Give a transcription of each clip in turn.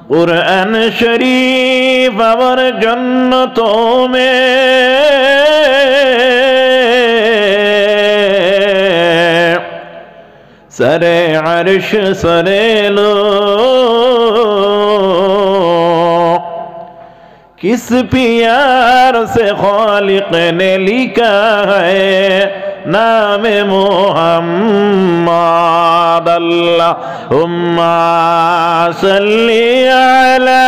कुरान शरीफ और जन्नतों में सरे अर्श सरे लो किस प्यार से खालिक ने लिखा है नाम मुहम्मद अल्लाहुम्मा सल्ली अला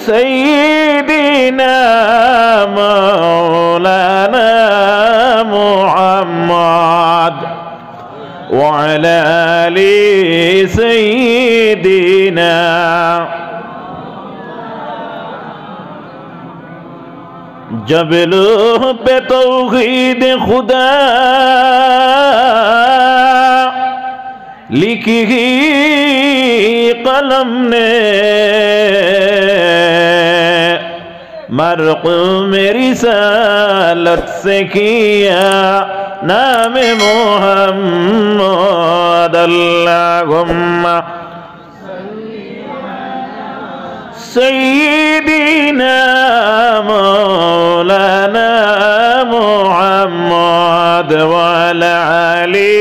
सय्यिदिना मौलाना मुहम्मद व अला आलि सय्यिदिना। जब लौह पे तौहीद खुदा लिखी कलम ने मरक़ूम रिसालत से किया नाम मुहम्मद अल्लाहुम्मा सय्यिदिना मौलाना मुहम्मद व अला आलि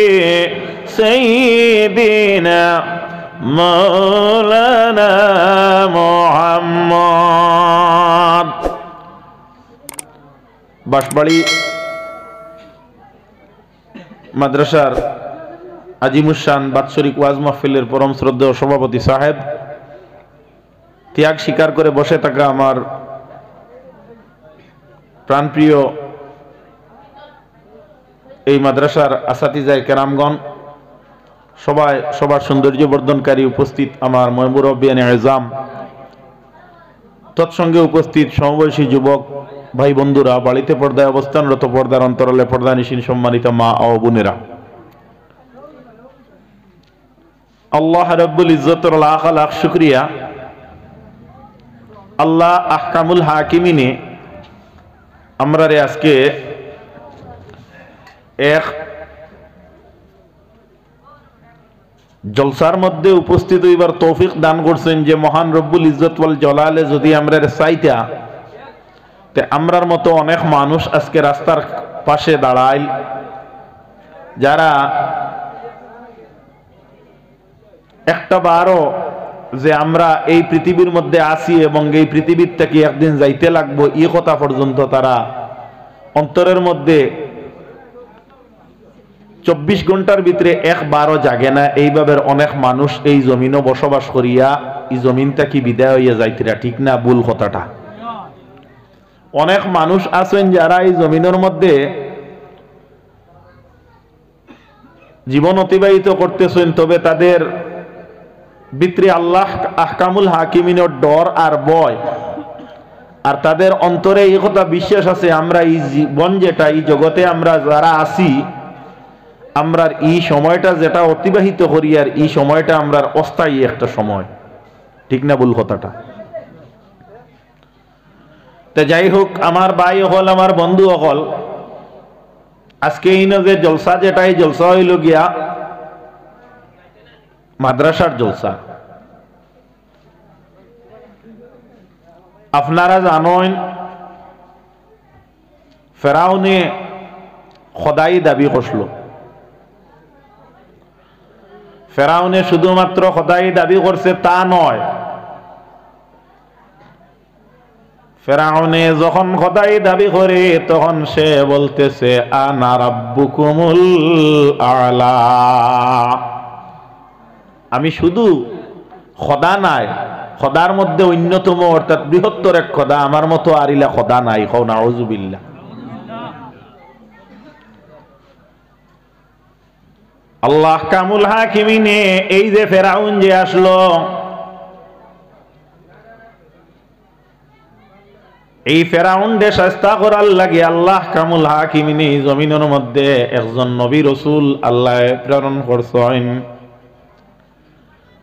सय्यिदिना मौलाना मुहम्मद। बांसबाड़ी মাদ্রাসার আজিমুশান বাৎসরিক ওয়াজ মাহফিলের পরম শ্রদ্ধেয় সভাপতি সাহেব, ত্যাগ স্বীকার করে বসে থাকা আমার প্রাণপ্রিয় এই মাদ্রাসার আসাতিজায়ে কেরামগণ, সবাই সবার সৌন্দর্য বর্ধনকারী উপস্থিত আমার মুরব্বিয়ানে আযম, তৎসঙ্গে উপস্থিত সমবয়সী যুবক ভাই বন্ধুরা, বাড়িতে পর্দায় অবস্থানরত, পর্দার অন্তরালে পর্দানিশীন সম্মানিত মা ও বোনেরা, আল্লাহ রাব্বুল ইজ্জতের লাখ লাখ শুকরিয়া। আল্লাহ আহকামুল হাকিমিনে আমরা আজকে এক জলসার মধ্যে উপস্থিত হইবার তৌফিক দান করছেন, যে মহান রব্বুল ইজ্জত ওয়াল জালালে যদি আমরা চাইতা তে আমরার মতো অনেক মানুষ আজকে রাস্তার পাশে দাঁড়াইল, যারা একটা বারও যে আমরা এই পৃথিবীর মধ্যে আসি এবং এই পৃথিবীর থেকে একদিন যাইতে লাগবো এই কথা পর্যন্ত তারা অন্তরের মধ্যে 24 ঘন্টার ভিতরে একবারও জাগে না। এইভাবে অনেক মানুষ এই জমিনও বসবাস করিয়া এই জমিনটা কি বিদায় হইয়া যাইতিরা, ঠিক না ভুল কথাটা? অনেক মানুষ আছেন যারা এই জমিনের মধ্যে জীবন অতিবাহিত করতেছেন, তবে তাদের ভিতরে আল্লাহ আহকামুল হাকিমিনের ডর আর ভয়, আর তাদের অন্তরে এই কথা বিশ্বাস আছে আমরা এই জীবন যেটা এই জগতে আমরা যারা আছি, আমরার এই সময়টা যেটা অতিবাহিত করি আর এই সময়টা আমরার অস্থায়ী একটা সময়, ঠিক না ভুল কথাটা? তা যাই হোক, আমার ভাই হল, আমার বন্ধু হল, আজকে এই যে জলসা যেটা, এই জলসা হইল গিয়া মাদ্রাসার জলসা। আপনারা জানেন ফেরাউনে খোদাই দাবি করছিল। ফেরাউনে শুধুমাত্র খোদাই দাবি করছে তা নয়, ফেরাউনে যখন খোদাই দাবি করে তখন সে বলতেছে আনা রাব্বুকুমুল আ'লা, আমি শুধু খোদা নাই, খোদার মধ্যে অন্যতম অর্থাৎ বৃহত্তর এক খোদা, আমার মতো আরিলা খোদা নাই। কও নাউযুবিল্লাহ। আল্লাহ কামুল হাকিমিনে এই যে ফেরাউন যে আসলো, এই ফেরাউন দে শাস্তা করার লাগে আল্লাহ কামুল হাকিমিনে জমিনের মধ্যে একজন নবী রাসূল আল্লাহ প্রেরণ করছেন,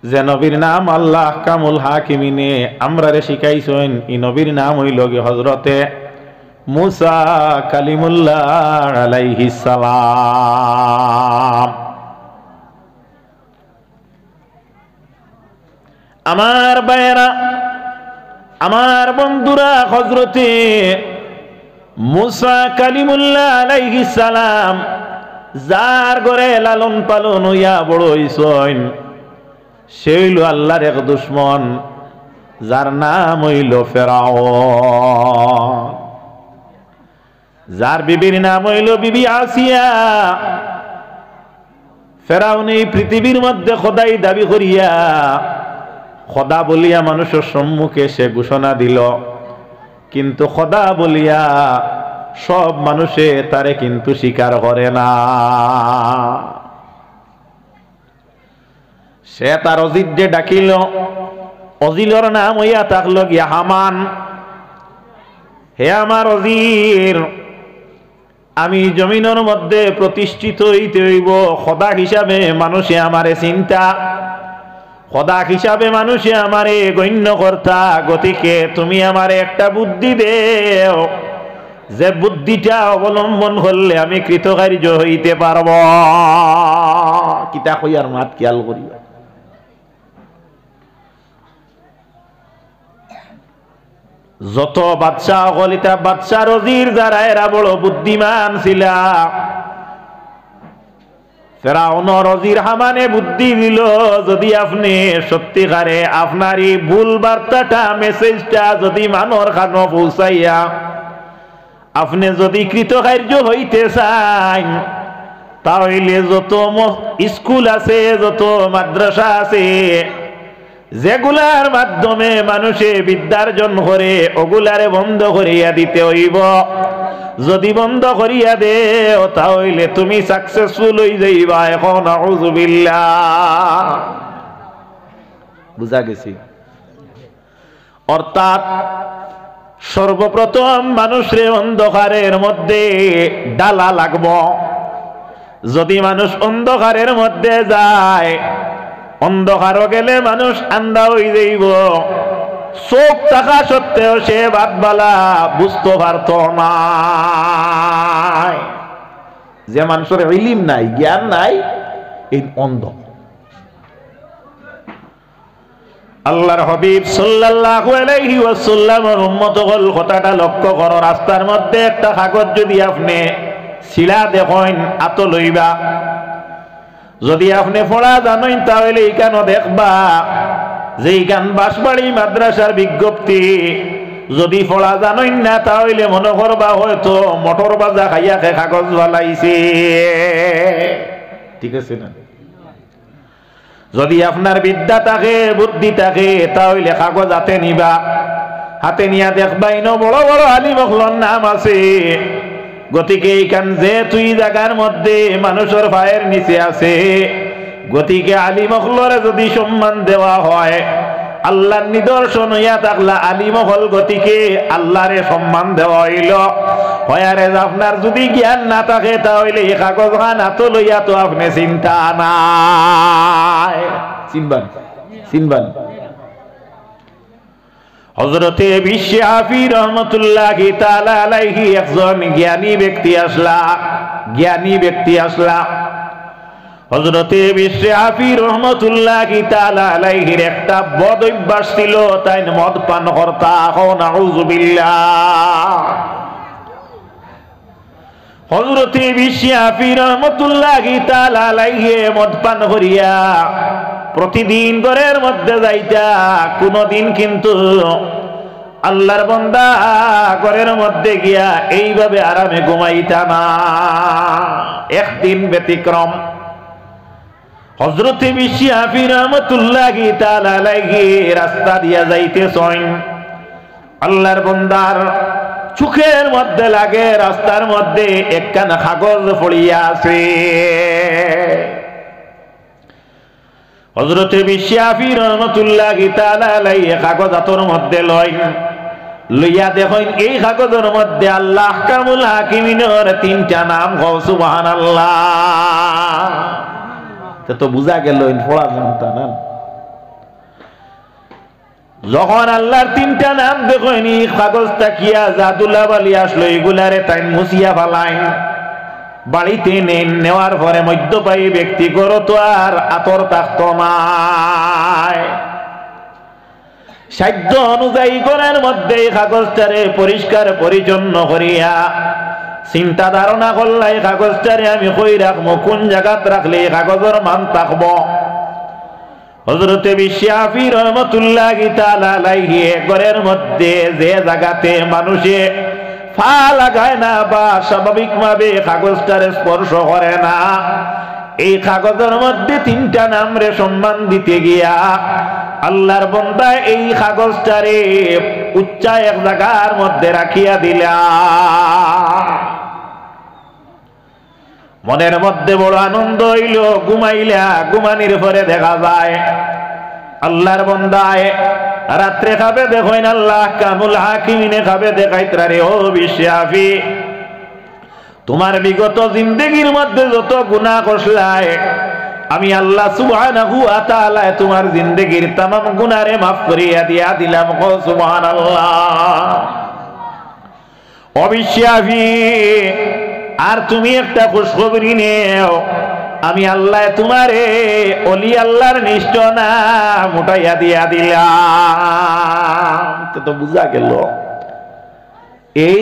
যে নবীর নাম আল্লাহ কামুল হাকিমিনে আমরারে শিখাইছেন। এই নবীর নাম হইল হযরতে মুসা কালিমুল্লাহ আলাইহিস সালাম। আমার ভাইয়েরা, আমার বন্ধুরা, হযরতে মুসা কালিমুল্লাহ আলাইহিস সালাম যার ঘরে লালন পালন হইয়া বড় হইছেন, সে হইল আল্লাহর এক দুশমন, যার নাম হইল ফেরাউন, যার বিবির নাম হইল বিবি আসিয়া। ফেরাউন এই পৃথিবীর মধ্যে খোদাই দাবি করিয়া খোদা বলিয়া মানুষের সম্মুখে সে ঘোষণা দিল, কিন্তু খোদা বলিয়া সব মানুষে তারে কিন্তু স্বীকার করে না। সে তার অজিদে ডাকিল, অজিলর নাম হইয়া থাকল গিয়া হামান। হে আমার অজির, আমি জমিনের মধ্যে প্রতিষ্ঠিত হইতে হইব, খোদা হিসাবে মানুষে আমারে চিন্তা, খোদা হিসাবে মানুষে আমারে গণ্য কর্তা। গতিকে তুমি আমারে একটা বুদ্ধি দেও, যে বুদ্ধিটা অবলম্বন করলে আমি কৃতকার্য হইতে পারব। কিতা কইয়ার মাত খেয়াল করিয়া। যত বাদশা অগলিতা বাদশার অজির যারা এরা বড় বুদ্ধিমান ছিল। ফেরাউনের অজির হামানে বুদ্ধি দিল, যদি আপনি সত্যিকারে আপনার এই ভুল বার্তাটা মেসেজটা যদি মানুষ কানে পৌঁছাইয়া আপনি যদি কৃতকার্য হইতে চান, তাহলে যত স্কুল আছে, যত মাদ্রাসা আছে, যেগুলার মাধ্যমে মানুষে বিদ্যার্জন করে, ওগুলারে বন্ধ করিয়া দিতে হইব। যদি বন্ধ করিয়া দেও, তাহলে তুমি সাকসেসফুল হই যাইবা। এখন আউযুবিল্লাহ, বুঝা গেছি? অর্থাৎ সর্বপ্রথম মানুষের অন্ধকারের মধ্যে ডালা লাগব। যদি মানুষ অন্ধকারের মধ্যে যায়, অন্ধকার গেলে মানুষ আন্ধা হয়ে যাইব। চোখ থাকা সত্ত্বেও সে বাদবালা বুঝতে পারত না। যে মানুষের ইলম নাই, জ্ঞান নাই, এই অন্ধ। আল্লাহর হাবিব সাল্লাল্লাহু আলাইহি ওয়াসাল্লামের উম্মতগণ কথাটা লক্ষ্য করো। রাস্তার মধ্যে একটা কাগজ যদি আপনি ছিলা দেখেন, আত লইবা। যদি আপনি পড়া জানেন, তাহলে এইখানে দেখবা যে এইখান বাঁশবাড়ি মাদ্রাসার বিজ্ঞপ্তি। যদি পড়া জানেন না, তাহলে মনে করবা হয়তো মোটর বাজা খাইয়া কাগজ বালাইছে। ঠিক আছে না? যদি আপনার বিদ্যা থাকে, বুদ্ধি থাকে, তাহলে কাগজ হাতে নিবা। হাতে নিয়া দেখবা ইনো বড় বড় আলিম হকলর নাম আছে। গতিকে এইখান যে তুই জায়গার মধ্যে মানুষের পায়ের নিচে আছে, গতিকে আলিম হকলরে যদি সম্মান দেওয়া হয়, আল্লাহর নিদর্শন হইয়া থাকলা আলিম হল। গতিকে আল্লাহরে সম্মান দেওয়া হইল। হয়ারে আপনার যদি জ্ঞান না থাকে, তাহলে এই কাগজ খান হাত লইয়া তো আপনি চিন্তা নাই। চিনবান চিনবান হযরতে বিশ্ব হাফি রহমতুল্লাহি তাআলা আলাইহি একজন জ্ঞানী ব্যক্তি আসলা। হযরতে বিশ্ব হাফি রহমতুল্লাহি তাআলা আলাইহির একটা বদ অভ্যাস ছিল, তাই মদ পান করতা। নাউযুবিল্লাহ। হযরতে বিশ্ব হাফি রহমতুল্লাহি তাআলা আলাইহি মদ পান করিয়া প্রতিদিন ঘরের মধ্যে যাইতা। কোনদিন কিন্তু আল্লাহর বান্দা ঘরের মধ্যে গিয়া এইভাবে আরামে ঘুমাইতা না। একদিন ব্যতিক্রম, হযরতে বিশ্ব হাফি রহমতুল্লাহি তাআলা আলাইহি রাস্তা দিয়া যাইতেছেন। আল্লাহর বান্দার চোখের মধ্যে লাগে রাস্তার মধ্যে একখানা কাগজ পড়িয়া আছে। হযরতে বিশ্ব হাফি রহমতুল্লাহি তাআলা আলাইহি কাগজ হাতের মধ্যে লইয়া দেখেন, এই কাগজের মধ্যে আল্লাহ আহকামুল হাকিমিনের 3টা নাম। সুবহানাল্লাহ। তো বুঝা গেল পড়া জানতা না। যখন আল্লাহর 3টা নাম দেখেন, এই কাগজটা কিয়া জাদুলা বালি আসলো, এগুলারে তাই মুছিয়া ফালাইন, বাড়িতে নেওয়ার পরে মধ্যপায়ী ব্যক্তি করো তো আর আতর থাকতো নাই। সাধ্য অনুযায়ী ঘরের মধ্যে কাগজটারে পরিষ্কার পরিচ্ছন্ন করিয়া চিন্তা ধারণা করলাই কাগজটারে আমি কই রাখবো, কোন জায়গাত রাখলে কাগজের মান থাকবো। হযরতে বিশ্বফি রহমাতুল্লাহি তাআলা আলাইহি ঘরের মধ্যে যে জায়গাতে মানুষে পা লাগায় না বা স্বাভাবিকভাবে কাগজটারে স্পর্শ করে না, এই কাগজের মধ্যে তিনটা নামরে সম্মান দিতে গিয়া আল্লাহর বান্দা এই কাগজটারে উচ্চা এক জায়গার মধ্যে রাখিয়া দিলা। মনের মধ্যে বড় আনন্দ হইল। ঘুমাইলা, ঘুমানির পরে দেখা যায় আল্লাহর বান্দায় রাত্রে খাবে দেখেন আল্লাহ কামুল হাকিমিনে খাবে দেখাইতরা ও বিশ্বফি, তোমার বিগত জিন্দেগির মধ্যে যত গুনাহ করছলাই আমি আল্লাহ সুবহানাহু ওয়া তাআলা তোমার জিন্দেগির तमाम গুনাহরে maaf করিয়া দিয়া দিলাম। ও সুবহানাল্লাহ। ও বিশ্বফি, আর তুমি একটা খুশখবরি নেও, আমি আল্লাহ তোমারে ওলি আল্লাহর নিষ্ঠ নাম উঠাইয়া দিয়া দিলাম। তো বুঝা গেল এই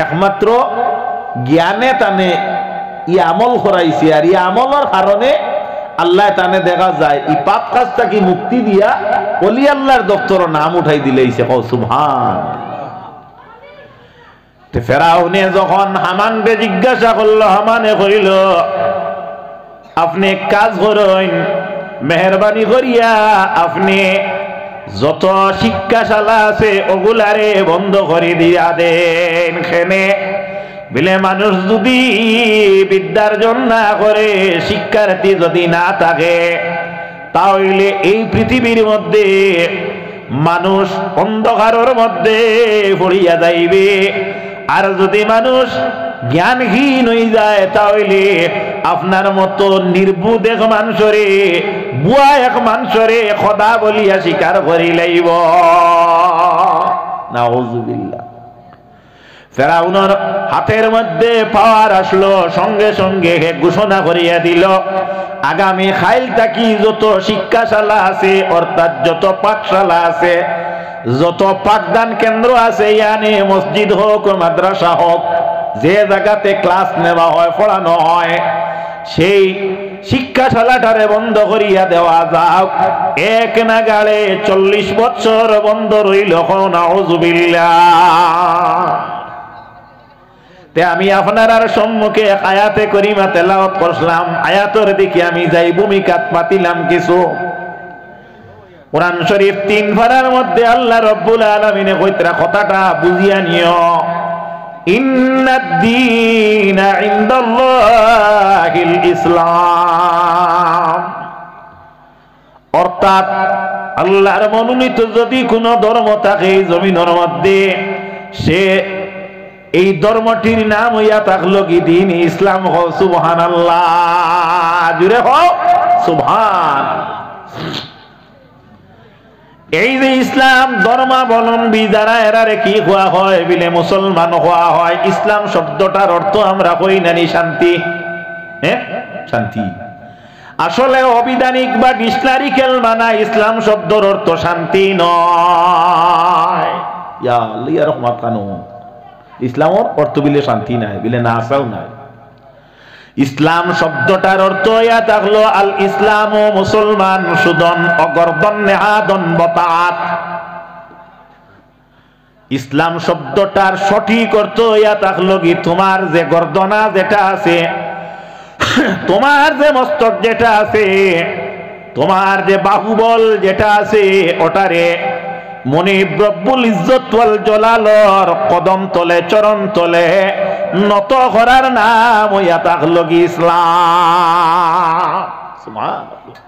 একমাত্র জ্ঞানে টানে ই আমল করাইছে, আর ই আমলের কারণে আল্লাহ টানে দেখা যায় এই পাপ কাজ থেকে মুক্তি দিয়া ওলি আল্লাহর দপ্তর নাম উঠাই দিলেইছে। ও সুবহান। ফেরাউনে যখন হামানকে জিজ্ঞাসা করলো, হামানে কইল আপনি কাজ করেন, মেহরবানি করিয়া আপনি যত শিক্ষাশালা আছে ওগুলারে বন্ধ করে দিয়া দেন। খেনে বিলে মানুষ যদি বিদ্যার্জন না করে, শিক্ষার্থী যদি না থাকে, তাহলে এই পৃথিবীর মধ্যে মানুষ অন্ধকারের মধ্যে পড়িয়া যাইবে। আর যদি মানুষ জ্ঞানহীন হয়ে যায়, তাহলে আপনার মতো নির্বুধ এক মানুষরে, বুয়া এক মানুষরে খোদা বলিয়া স্বীকার করি লাইব। নাউযুবিল্লাহ। ফেরাউনের হাতের মধ্যে পাওয়ার আসলো, সঙ্গে সঙ্গে ঘোষণা করিয়া দিল আগামী খাইল থাকি যত শিক্ষাশালা আছে, অর্থাৎ যত পাঠশালা আছে, যত পাঠদান কেন্দ্র আছে, ইয়ানি মসজিদ হোক মাদ্রাসা হোক, যে জায়গাতে ক্লাস নেওয়া হয়, পড়ানো হয়, সেই শিক্ষাশালাটারে বন্ধ করিয়া দেওয়া যাও। এক নাগাড়ে 40 বছর বন্ধ রইল। নাউযুবিল্লাহ। তে আমি আপনার সম্মুখে এক আয়াতে করিমা তেলাওয়াত করলাম। আয়াতের দিকে আমি যাই ভূমিকাত পাতিলাম কিছু। কোরআন শরীফ 3 পারার মধ্যে আল্লাহ রব্বুল আলামিনে কইতরা কথাটা বুঝিয়া নিও। ইন্নাদ-দীনা ইনদাল্লাহিল ইসলাম, অর্থাৎ আল্লাহর মনোনীত যদি কোন ধর্ম থাকে এই জমিনের মধ্যে, সে এই ধর্মটির নাম হইয়া থাকলো কি দিন ইসলাম। হও সুবহানাল্লাহ, জুড়ে হও সুবহান। এই যে ইসলাম ধর্মাবলম্বী যারা, এরারে কি হওয়া হয় বিলে মুসলমান হওয়া হয়। ইসলাম শব্দটার অর্থ আমরা কই নানি শান্তি। হ্যাঁ, শান্তি। আসলে অবিধানিক বা ডিকশনারিক্যাল মানা ইসলাম শব্দের অর্থ শান্তি নয়। ইয়া আল্লাহ ইয়া রহমাত কানু, ইসলামের অর্থ বিলে শান্তি নাই, বিলে না আসাও নাই। ইসলাম শব্দটার অর্থ ইয়া থাকলো আল ইসলাম ও মুসলমান সুদন অগর্দন নেহাদন বতাত। ইসলাম শব্দটার সঠিক অর্থ ইয়া থাকলো কি তোমার যে গর্দনা যেটা আছে, তোমার যে মস্তক যেটা আছে, তোমার যে বাহুবল যেটা আছে, ওটারে মনিব রব্বুল ইজ্জত ওয়াল জালালর কদম তলে চরণ তলে নত করার নাম হইয়া থাকলো কি ইসলাম। সুবহানাল্লাহ।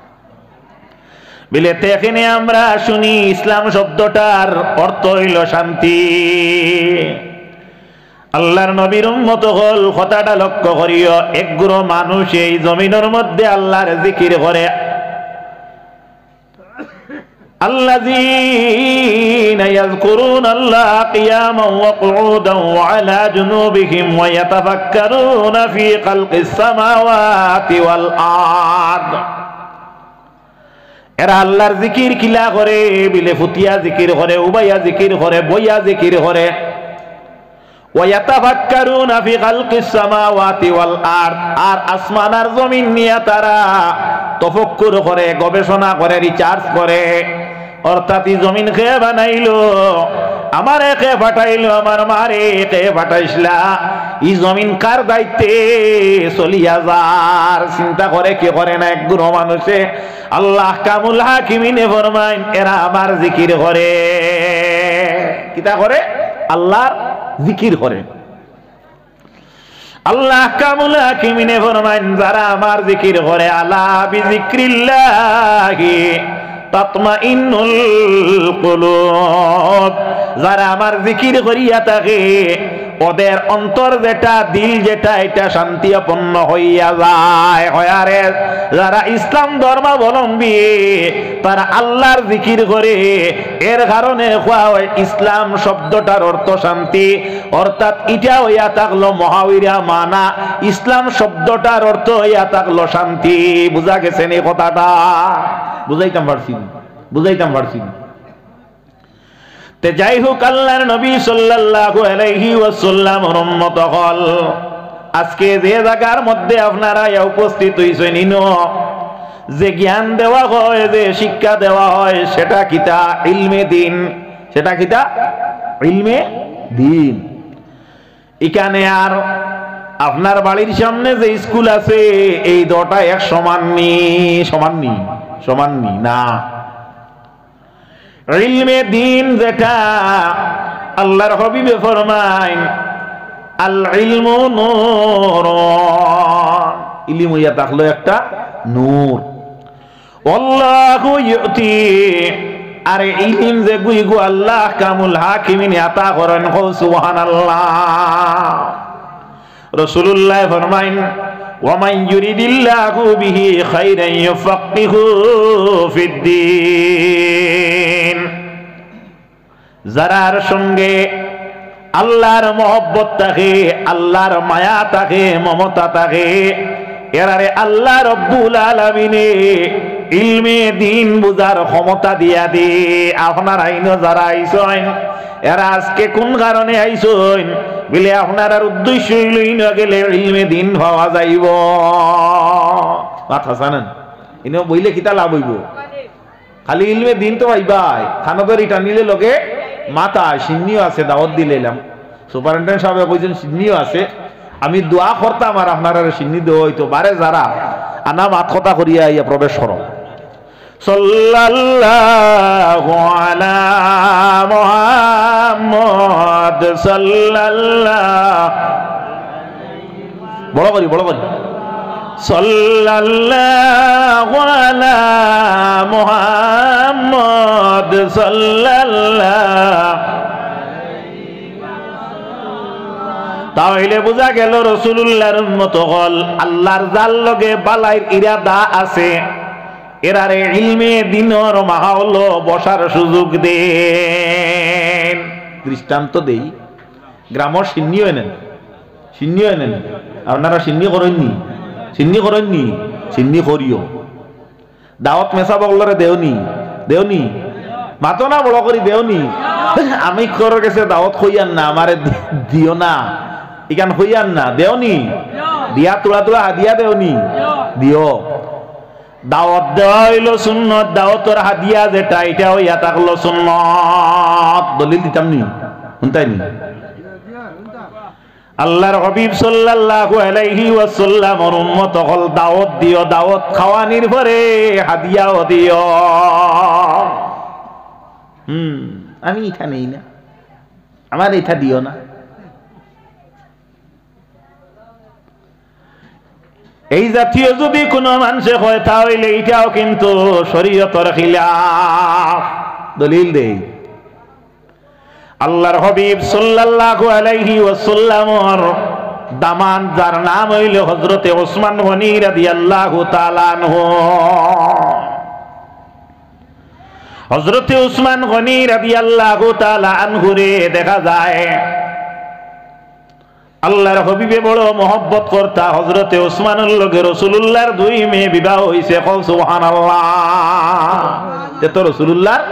বিলেতে এখানে আমরা শুনি ইসলাম শব্দটার অর্থ হইল শান্তি। আল্লাহর নবীর উম্মত হল, কথাটা লক্ষ্য করিও। একগুলো মানুষ এই জমিনের মধ্যে আল্লাহর জিকির করে। আল্লাযীনা ইয়াযকুরুনাল্লাহা কিয়ামান ওয়া কুউদান ওয়া আলা জুনুবিহিম ওয়া ইয়াতাফাক্কারুনা ফী খালকিস সামাওয়াতি ওয়াল আরদ। এরা আল্লাহর জিকির কিলা করে, বিলে ফুটিয়া জিকির করে, উবাইয়া জিকির করে, বইয়া জিকির করে। ওয়ায়াতাফাক্কারুনা ফি খালকিস সামাওয়াতি ওয়াল আরদ, আর আসমান আর জমিন নিয়ে তারা তফাক্কুর করে, গবেষণা করে, রিসার্চ করে। অর্থাৎ এই জমিন কে বানাইলো, আমারে কে পাঠাইলো, আমার মারে কে পাঠাইছলা, এই জমিন কার দায়িত্বে চলিয়া যার চিন্তা করে, কি করে না একগুলো মানুষে। আল্লাহ কামুল হাকিমিনে ফরমাইন এরা আমার জিকির করে। কিতা করে? আল্লাহর জিকির করে। আল্লাহ কামুল হাকিমিনে ফরমাইন যারা আমার জিকির করে, আলা বিযিক্রিল্লাহি তাতমাইন্নুল কুলুব, যারা আমার জিকির করিয়া থাকে ওদের অন্তর যেটা, দিল যেটা, এটা শান্তিপূর্ণ হইয়া যায়। হয়ারে যারা ইসলাম ধর্মাবলম্বী তারা আল্লাহর জিকির করে, এর কারণে ইসলাম শব্দটার অর্থ শান্তি। অর্থাৎ এটা হইয়া থাকলো মহাবীরা মানা, ইসলাম শব্দটার অর্থ হইয়া থাকলো শান্তি। বুঝা গেছেন এই কথাটা? বুঝাইতাম পারছি। তে যাই হোক, আল্লাহর নবী সাল্লাল্লাহু আলাইহি ওয়াসাল্লাম উম্মত হল আজকে যে জায়গার মধ্যে আপনারা উপস্থিত হইছেন, ইনো যে জ্ঞান দেওয়া হয়, যে শিক্ষা দেওয়া হয়, সেটা কিতা? ইলমে দিন। সেটা কিতা? ইলমে দিন। এখানে আর আপনার বাড়ির সামনে যে স্কুল আছে এই দুটো এক সমান না। ইলমে দিন যেটা আল্লাহর হাবিবে ফরমায় আল ইলমু নূর, ইলম হইয়া থাকলো একটা নূর। আল্লাহু ইউতি, আরে ইলম যে গুইগু আল্লাহ কামুল হাকিমিন আতা করেন। সুবহানাল্লাহ। রাসূলুল্লাহ ফরমাইন ওয়ামান ইউরিদিল্লাহু বিহি খাইরান ইউফাক্কিহু ফিদ্দীন, যারার সঙ্গে আল্লাহর মহব্বত থাকে, আল্লাহর মায়া থাকে, মমতা থাকে, এরারে আল্লাহ রব্বুল আলামিনে ইলমে দিন বুঝার ক্ষমতা দিয়া দে। আপনার আইনো যারা আইসেন, এরা আজকে কোন কারণে আইসেন বলে আপনার আর উদ্দেশ্য হইল গেলে ইলমে দিন পাওয়া যাইব। কথা জানেন, ইনো বইলে কিতা লাভ হইব? খালি ইলমে দিন তো পাইবাই, খানদের ইটা নিলে লগে মাথা সিন্নিও আছে, দাওয়াত দিলাম। সুপারিনটেন্ডেন্ট সাহেব কইছেন সিন্নিও আছে, আমি দোয়া করতাম আর আপনারা সিন্নি দেওয়া হইতো। বারে যারা আনা মাত কথা করিয়া ইয়া প্রবেশ করো। সাল্লাল্লাহু আলা মুহাম্মদ সাল্লাল্লাহু, বড় করি সাল্লাল্লাহু আলা মুহাম্মদ সাল্লাল্লাহু। তাহলে বোঝা গেল রাসূলুল্লাহর উম্মত হল আল্লাহর যার লগে বালাইর ইরাদা আছে, এরারে ইলমে দিনর মাহল বসার সুযোগ দেন। দৃষ্টান্ত দেই, গ্রামর সিন্নিও এনেন আপনারা সিন্নি করেননি? সিন্নি করিও। দাওয়াত মেসা বগলরে দেওনি মাতো না, বড় করি দেওনি। আমি খর গেছে দাওয়াত হইয়ান না, আমারে দিও না, ইকান হইয়ান না, দেওনি। দিয়া তোলা হাদিয়া দেওনি, দিও। দাওয়াত দেওয়া হইল সুন্নত, দাওয়াতের হাদিয়া যেটা এটা হইয়া থাকলো সুন্নত। দলিল দিতাম নি, শুনতাই নি? আল্লাহর হাবিব সাল্লাল্লাহু আলাইহি ওয়াসাল্লামের উম্মত হল দাওয়াত দিও, দাওয়াত খাওয়ানির পরে হাদিয়াও দিও। আমি এটা নেই না, আমার এটা দিও না। এই জাতীয় যদি কোনো মানুষে হয় তাহলে এটাও কিন্তু শরীয়তের খিলাফ। দলিল দেই, আল্লাহর হাবিব সাল্লাল্লাহু আলাইহি ওয়াসাল্লামের দামান যার নাম হইল হযরতে ওসমান গনি রাদিয়াল্লাহু তাআলা আনহু। হযরতে ওসমান গনি রাদিয়াল্লাহু তাআলা আনহু রে দেখা যায় আল্লাহর হবিবে বড় মহব্বত করতা হযরতে ওসমানের লগে রাসূলুল্লাহর দুই মেয়ে বিবাহ হইছে। কও সুবহানাল্লাহ। তে তো রাসূলুল্লাহর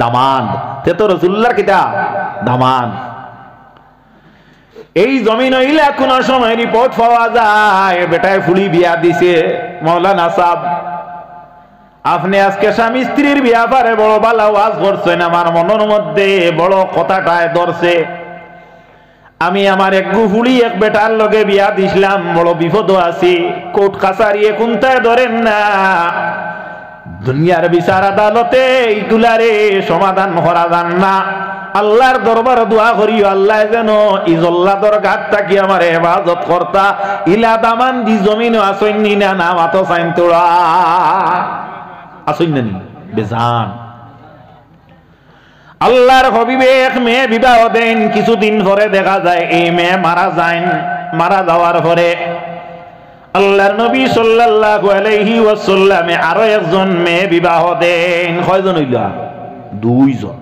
দামান, তে তো রাসূলুল্লাহর কিতা দামান। এই জমিন হইলা কোন সময় রিপোর্ট পাওয়া যায় বেটায় ফুলি বিয়া দিছে। মাওলানা সাহেব আপনি আজকে স্বামী স্ত্রীর বিয়া পারে বড় বালা ওয়াজ করছেন, আমার মনের মধ্যে বড় কথাটায় ধরছে। আমি আমার এক গুহুলি এক বেটার লগে বিয়া দিছিলাম, বড় বিপদ আছি। কোর্ট কাছারি কোনটায় ধরেন না, দুনিয়ার বিচার আদালতে এইগুলারে সমাধান করা যান না। আল্লাহর দরবার দোয়া করিও আল্লাহ যেন ইজল্লাদর ঘাট থাকি আমার হেফাজত করতা। ইলা দামান দি জমিন আসইনি না নাম আত সাইন তোড়া আসইন নি বেজান। আল্লাহর হবিবে এক মেয়ে বিবাহ দেন, কিছুদিন পরে দেখা যায় এই মেয়ে মারা যায়। মারা যাওয়ার পরে আল্লাহর নবী সাল্লাল্লাহু আলাইহি ওয়াসাল্লামে আরো একজন মেয়ে বিবাহ দেন। কয়জন হইল? দুইজন।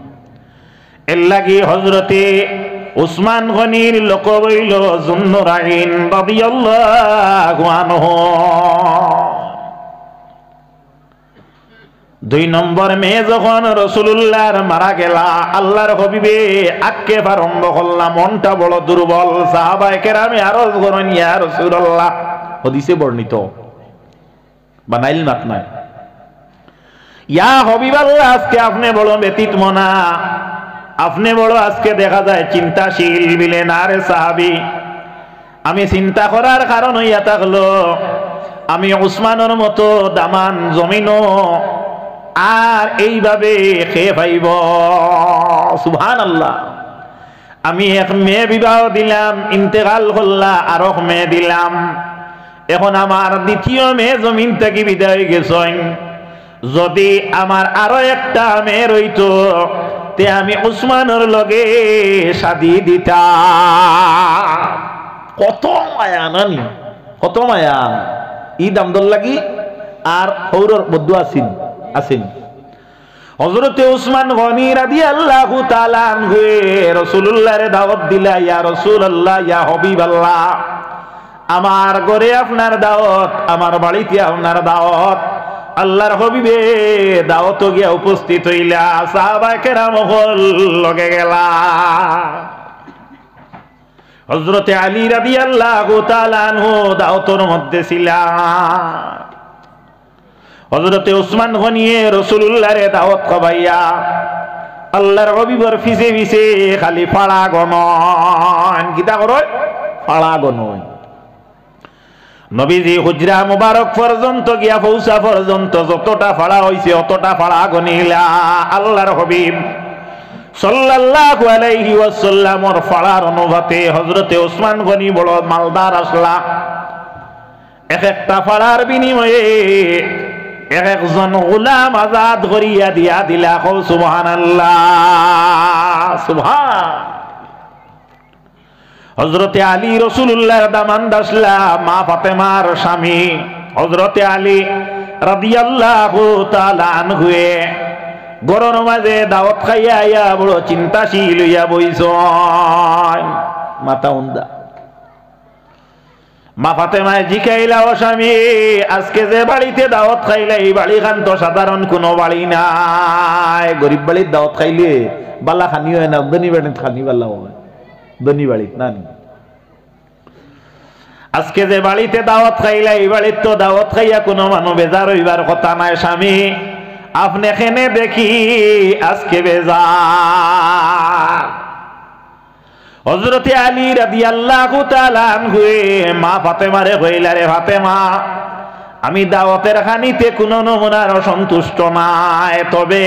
এর লাগি হযরতে উসমান গনির লোক হইল যুন্নুরাইন রাদিয়াল্লাহু আনহু। দুই নম্বর মেয়ে যখন রাসূলুল্লাহর মারা গেলা, আল্লাহর হবিবে আক্ষেপ আরম্ভ করলাম, মনটা বড় দুর্বল। সাহাবায়ে কেরামে আরজ করেন ইয়া রাসূলুল্লাহ, হাদিসে বর্ণিত বানাইল মাত নাই, ইয়া হাবিবাল্লাহ আজকে আপনি বড় ব্যতীত মনা, আপনি বড় আজকে দেখা যায় চিন্তাশীল বিলে না রে সাহাবী। আমি চিন্তা করার কারণ হইয়া থাকলো আমি উসমানের মতো দামান জমিনও আর এইভাবে খেয়ে পাইব। সুবহানাল্লাহ। আমি এক মেয়ে বিবাহ দিলাম, ইন্তেকাল করলা, আরো মেয়ে দিলাম। এখন আমার দ্বিতীয় মেয়ে জমিন থেকে বিদায় গেছেন। যদি আমার আরো একটা মেয়ে রইতো তে আমি উসমানের লগে শাদি দিতাম। কত মায়া নানি, কত মায়া। ঈদ আমদুল লাগি আর হৌরর বদ্ধ আসিন আসেন। হযরতে উসমান গনি রাদিয়াল্লাহু তাআলা আনহু রাসূলুল্লাহর দাওয়াত দিলা, ইয়া রাসূলুল্লাহ ইয়া হাবিবাল্লাহ, আমার ঘরে আপনার দাওয়াত, আমার বাড়িতে আপনার দাওয়াত। আল্লাহর হাবিবে দাওয়াত গিয়া উপস্থিত হইলা, সাহাবায়ে কেরাম লগে গেলা। হযরতে আলী রাদিয়াল্লাহু তাআলা আনহু দাওয়াতের মধ্যে ছিলা। হযরতে উসমান গনিয়ে রাসূলুল্লাহর দাওয়াত খাবাইয়া আল্লাহর হাবিবের পিছে পিছে খালি ফাড়া গনন। কিতা করয়? ফাড়া গনন। নবীজি হুজরা মুবারক পর্যন্ত গিয়া পৌঁছা পর্যন্ত যতটা ফাড়া হইছে অতটা ফাড়া গনিলা। আল্লাহর হাবিব সাল্লাল্লাহু আলাইহি ওয়াসাল্লামর ফাড়ার অনুভূতি হযরতে উসমান গনি বড় মালদার আসলা। এক একটা ফাড়ার বিনিময়ে এক একজন গোলাম আজাদ করিয়া দিয়া দিলা। সুবহানাল্লাহ, সুবহান। হযরতে আলী রাসূলুল্লাহর দামান দাসলা, মা ফাতেমার স্বামী হযরতে আলী রাদিয়াল্লাহু তাআলা আনহু গরর মাঝে দাওয়াত খাইয়া আইয়া বড় চিন্তাশীল হইয়া বইছেন। মাথা উন্দা। মা ফাতেমায় জিকাইলা, ও স্বামী আজকে যে বাড়িতে দাওয়াত খাইলে এই বাড়ি খান তো সাধারণ কোনো বাড়ি নাই। গরিব বাড়ির দাওয়াত খাইলে বালা খানি হয় না, ধনী বাড়িতে খানি বালা হয়, ধনী বাড়িত না। আজকে যে বাড়িতে দাওয়াত খাইলা এই বাড়ির তো দাওয়াত খাইয়া কোনো মানুষ বেজার হইবার কথা নাই। স্বামী আপনি এখানে দেখি আজকে বেজার। হযরতে আলী রাদিয়াল্লাহু তাআলা আনহু মা ফাতেমারে কইলা, রে ফাতেমা আমি দাওয়াতের খানিতে কোনো নমুনার অসন্তুষ্ট নাই, তবে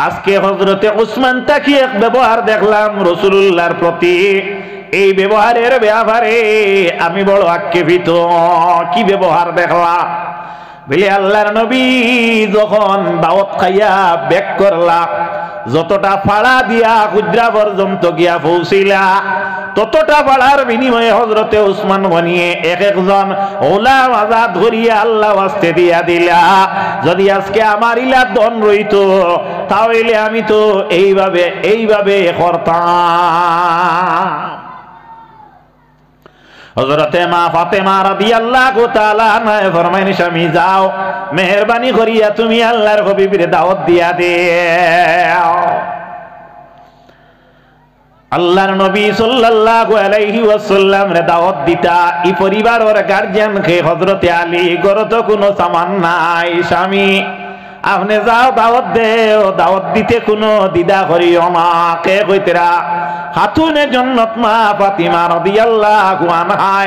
আজকে হযরতে উসমান তাকি এক ব্যবহার দেখলাম রাসূলুল্লাহর প্রতি। এই ব্যবহারের ব্যাপারে আমি বড় আক্ষেপিত। কি ব্যবহার দেখলা? বলে আল্লাহর নবী যখন দাওয়াত খাইয়া ব্যাক করলা, যতটা ফাড়া দিয়া হুজরা পর্যন্ত গিয়া পৌঁছিলা ততটা ফাড়ার বিনিময়ে হযরতে উসমান গনিয়ে এক একজন গোলাম আজাদ করিয়া আল্লাহ ওয়াস্তে দিয়া দিলা। যদি আজকে আমার ইলা ধন রইতো তাহলে আমি তো এইভাবে করতাম। হযরতে মা ফাতেমা রাদিয়াল্লাহু তাআলা আনহা ফরমাইন স্বামী যাও মেহেরবানি করিয়া তুমি আল্লাহর হাবিবের দাওয়াত দিয়া দাও। আল্লাহর নবী সাল্লাল্লাহু আলাইহি ওয়াসাল্লাম রে দাওয়াত দিতা ই পরিবারের গার্জিয়ান কে হযরতে আলী গরত কোনো সামান নাই স্বামী আপনি যাও দাওয়াত দেও দাওয়াত দিতে কোনো দ্বিধা করিও না কে কইতরা খাতুনে জান্নাত মা ফাতিমা রাদিয়াল্লাহু আনহা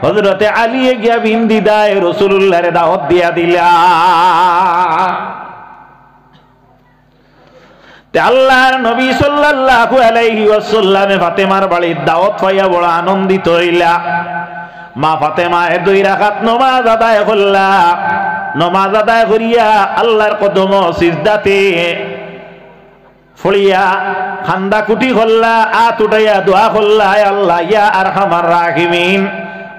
হযরতে আলী গিয়া বিন দিদায় রাসূলুল্লাহর দাওয়াত দিয়া দিলা। আল্লাহর নবী সাল্লাল্লাহু আলাইহি ওয়াসাল্লাম ফাতেমার বাড়ির দাওয়াত পাইয়া বড় আনন্দিত হইলা। মা ফাতেমা দুই রাকাত নামাজ আদায় করলা। নামাজ আদায় করিয়া আল্লাহর কদম সিজদাতে ফড়িয়া খান্দা কুটি করলা আত উঠাইয়া দোয়া করলা আল্লাহ ইয়া আরহামার রাহিমিন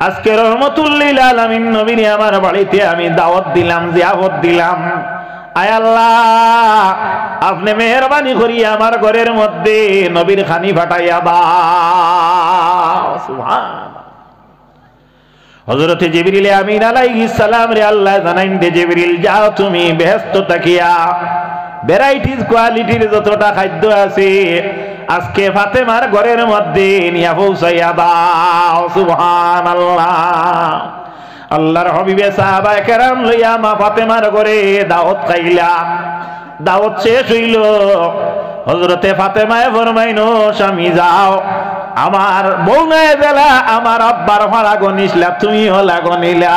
আজকে রহমাতুল লিল আলামিন নবীর আমার বাড়িতে আমি দাওয়াত দিলাম জিয়ারত দিলাম আয় আল্লাহ আপনি মেহেরবানি করিয়া আমার ঘরের মধ্যে নবীর খানি ফাটাইয়া দাও। সুবহানাল্লাহ। হযরতে জিবরিল আমিন আলাইহিস সালাম রে আল্লাহ জানাইন দে জিবরিল যাও তুমি বেহেশত তাকিয়া ভ্যারাইটিস কোয়ালিটির যতটা খাদ্য আছে আজকে ফাতেমার ঘরের মধ্যে নিয়া পৌঁছাইয়া দাও। সুবহানাল্লাহ। আল্লাহর হাবিবে সাহাবায়ে কেরাম লইয়া মা ফাতেমার ঘরে দাওয়াত খাইলা। দাওয়াত শেষ হইল হযরতে ফাতেমায়ে ফরমাইনো স্বামী যাও আমার বউ নাই বেলা আমার আব্বার ভাড়া গনিসলা তুমিও লাগনিলা।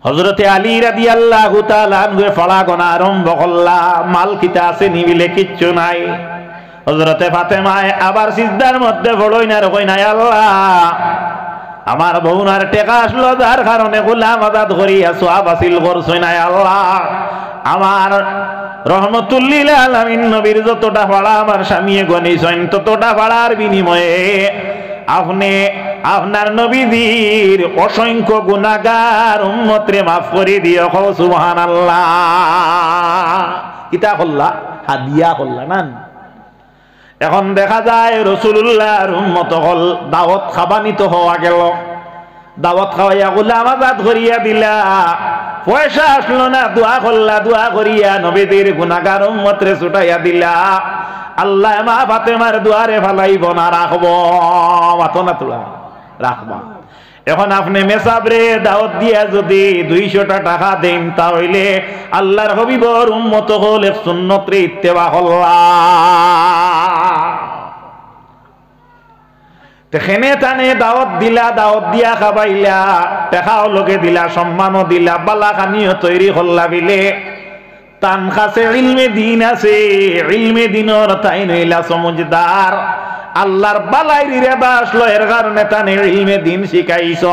হযরতে আলী রাদিয়াল্লাহু তাআলা আনহু ফাড়া গনা আরম্ভ করলা। মাল কিতা আছে নিবিলে কিচ্ছু নাই। হযরতে ফাতেমায়ে আবার সিজদার মধ্যে পড়ই না কই না আল্লাহ আমার বউনার টেকা আসলো যার কারণে গোলাম আজাদ করিয়া সওয়াব হাসিল করছই না আল্লাহ আমার রহমাতুল লিল আলামিন নবীর যতটা ভাড়া আমার স্বামীয়ে গনিছেন ততটা ভাড়ার বিনিময়ে আপনি আপনার নবীর অসংখ্য গুনাহগার উম্মতরে মাফ করে দিও। সুবহানাল্লাহ। কিতা করলা হাদিয়া করলা না। এখন দেখা যায় রাসূলুল্লাহর উম্মত হল দাওয়াত খাবানিত হওয়া গেল। দাওয়াত খাওয়াইয়া গোলাম আজাদ করিয়া দিলা পয়সা আসলো না দোয়া করলা দোয়া করিয়া নবীদের গুনাহগার উম্মতরে ছুটাইয়া দিলা। আল্লাহ মা ফাতেমার দুয়ারে ফালাইব না রাখবো মাথো না তোলা রাখবা। এখন আপনি মেসাবরে দাওয়াত দিয়া যদি 200টা টাকা দেন তাহলে আল্লাহর হাবিবর উম্মত হলে সুন্নত রে ইত্তেবা হল্লা। তেখানে তানে দাওয়াত দিলা দাওয়াত দিয়া খাবাইলা টাকাও লগে দিলা সম্মানও দিলা বালা খানিও তৈরি হল্লা বিলে তান কাছে ইলমে দিন আছে ইলমে দিনর তাই নইলা সমজদার আল্লাহর বালাই রে বাসলো এর কারণে তানে ইলমে দিন শিখাইছ।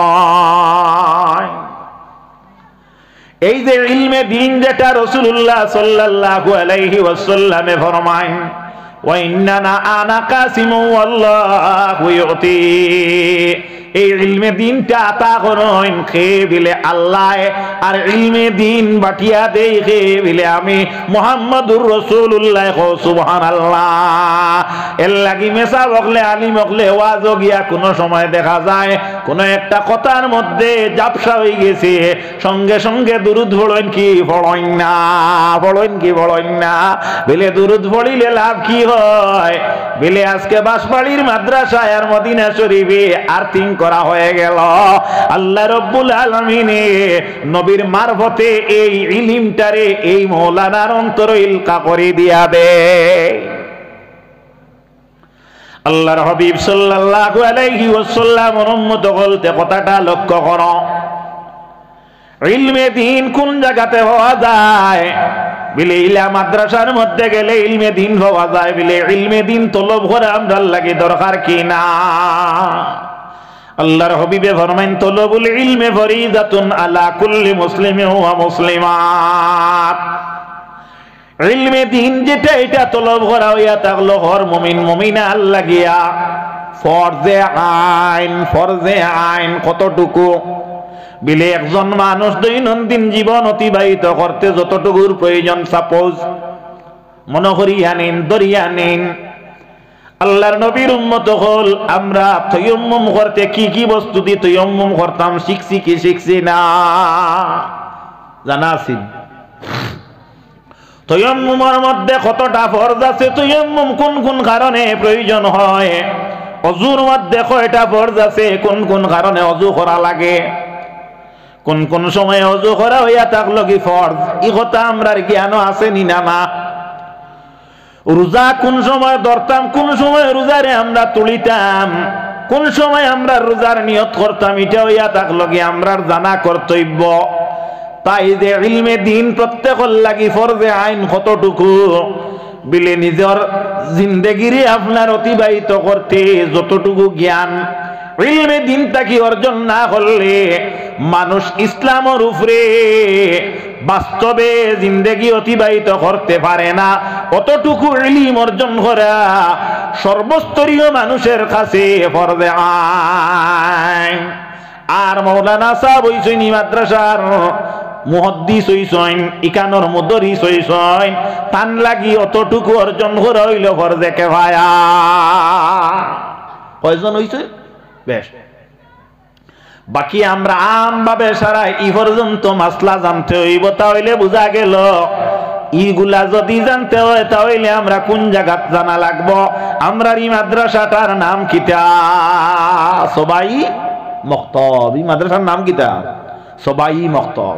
এই যে ইলমে দিন যেটা রাসূলুল্লাহ সাল্লাল্লাহু আলাইহি ওয়াসাল্লামে ফরমায় ওয়া ইন্নানা আনা কাসিমু ওয়াল্লাহু ইউতি এই ইলমে দিনটা আতা করেন খেয়ে দিলে আল্লাহ আর ইলমে দিন বাটিয়া দেই খেয়ে দিলে আমি মুহাম্মাদুর রাসূলুল্লাহ। সুবহানাল্লাহ। এর লাগি মেসা বকলে আলিম বকলে ওয়াজ গিয়া কোন সময় দেখা যায় কোন একটা কথার মধ্যে জাপসা হয়ে গেছে সঙ্গে সঙ্গে দুরূদ পড়েন কি পড়েন না পড়েন কি পড়েন না বলে দুরূদ পড়িলে লাভ কি হয় বলে আজকে বাঁশবাড়ির মাদ্রাসায় আর মদিনা শরীফে আরতিং করা হয়ে গেল। আল্লাহ রব্বুল আলামিনে নবীর মারফতে এই ইলমটারে এই মাওলানার অন্তরে ইলকা করে দিয়া দে। আল্লাহর হাবিব সাল্লাল্লাহু আলাইহি ওয়াসাল্লাম উম্মত বলতে কথাটা লক্ষ্য করো। ইলমে দিন কোন জায়গাতে হওয়া যায় বিলে ইলা মাদ্রাসার মধ্যে গেলে ইলমে দিন হওয়া যায় বিলে ইলমে দিন তলব করে আমরা লাগে দরকার কি না। আল্লাহর হাবিবে ফরমাইন তলবুল ইলমে ফরিদাতুন আলা কুল্লি মুসলিমিন ওয়া মুসলিমাত। ইলমে দিন যেটা এটা তলব করা হইয়া থাকলো হর মুমিন মুমিনা আল্লাহ গিয়া ফরজে আইন কতটুকু বিলে একজন মানুষ দৈনন্দিন জীবন অতিবাহিত করতে যতটুকুর প্রয়োজন সাপোজ মনে করিয়া নিন দরিয়া নিন আল্লাহর নবীর উম্মত হল আমরা তায়াম্মুম করতে কি কি বস্তু দিয়ে তায়াম্মুম করতাম শিখছি কি শিখছি না জানা আছে? তায়াম্মুমের মধ্যে কতটা ফরজ আছে, তায়াম্মুম কোন কোন কারণে প্রয়োজন হয়, ওযুর মধ্যে কয়টা ফরজ আছে, কোন কোন কারণে ওযু করা লাগে, কোন কোন সময় ওযু করা হইয়া থাকলো কি ফরজ, এই কথা আমরার জ্ঞান আছে নি না? না। রোজা কোন সময় ধরতাম, কোন সময় রোজারে আমরা তুলিতাম, কোন সময় আমরা রোজার নিয়ত করতাম, এটা হইয়া থাকলো কি আমরার জানা কর্তব্য। তাই যে ইলমে দিন প্রত্যেকের লাগি ফরজে আইন কতটুকু বিলে নিজের জিন্দেগিরে আপনার অতিবাহিত করতে যতটুকু জ্ঞান ইলমে দিনটা কি অর্জন না করলে মানুষ ইসলামের উপরে বাস্তবে জিন্দেগি অতিবাহিত করতে পারে না। অতটুকু ইলম অর্জন করা সর্বস্তরীয় মানুষের কাছে ফরজে আইন। আর মাওলানা সাহেব হইছেন মাদ্রাসার মুহাদ্দিস হইছেন, ইকানোর মুদরিস হইছেন, তান লাগি অতটুকু অর্জন করা হইল ফরজে কিফায়া। কয়জন হইছে? বেশ। বাকি আমরা আমভাবে সারা ই পর্যন্ত মাসলা জানতে হইব, তাহলে বোঝা গেল ইগুলা যদি জানতে হয় তাহলে আমরা কোন জায়গাত জানা লাগবো। আমরা এই মাদ্রাসাটার নাম কিতা? সবাই মক্তব। এই মাদ্রাসার নাম কিতা? সবাই মক্তব।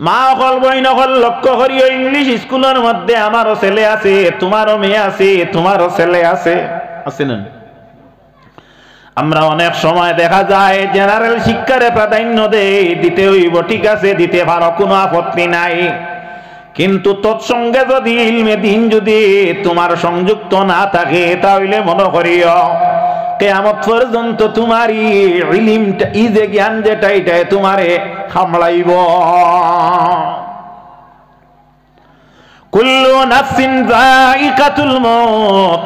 মা অকল বই নকল লক্ষ্য করিও, ইংলিশ স্কুলের মধ্যে আমারও ছেলে আছে, তোমারও মেয়ে আছে, তোমারও ছেলে আছে, আছে না? আমরা অনেক সময় দেখা যায় জেনারেল শিক্ষারে প্রাধান্য দিতে হইব, ঠিক আছে, দিতে পারো, কোনো আপত্তি নাই। কিন্তু তৎসঙ্গে যদি ইলমে দিন যদি তোমার সংযুক্ত না থাকে তাহলে মনে করিও কিয়ামত পর্যন্ত তোমার ইলমটা, এই যে জ্ঞান যেটা, এটাই তোমারে খামড়াইব। কুল্লু নাফসিন যায়িকাতুল মউত,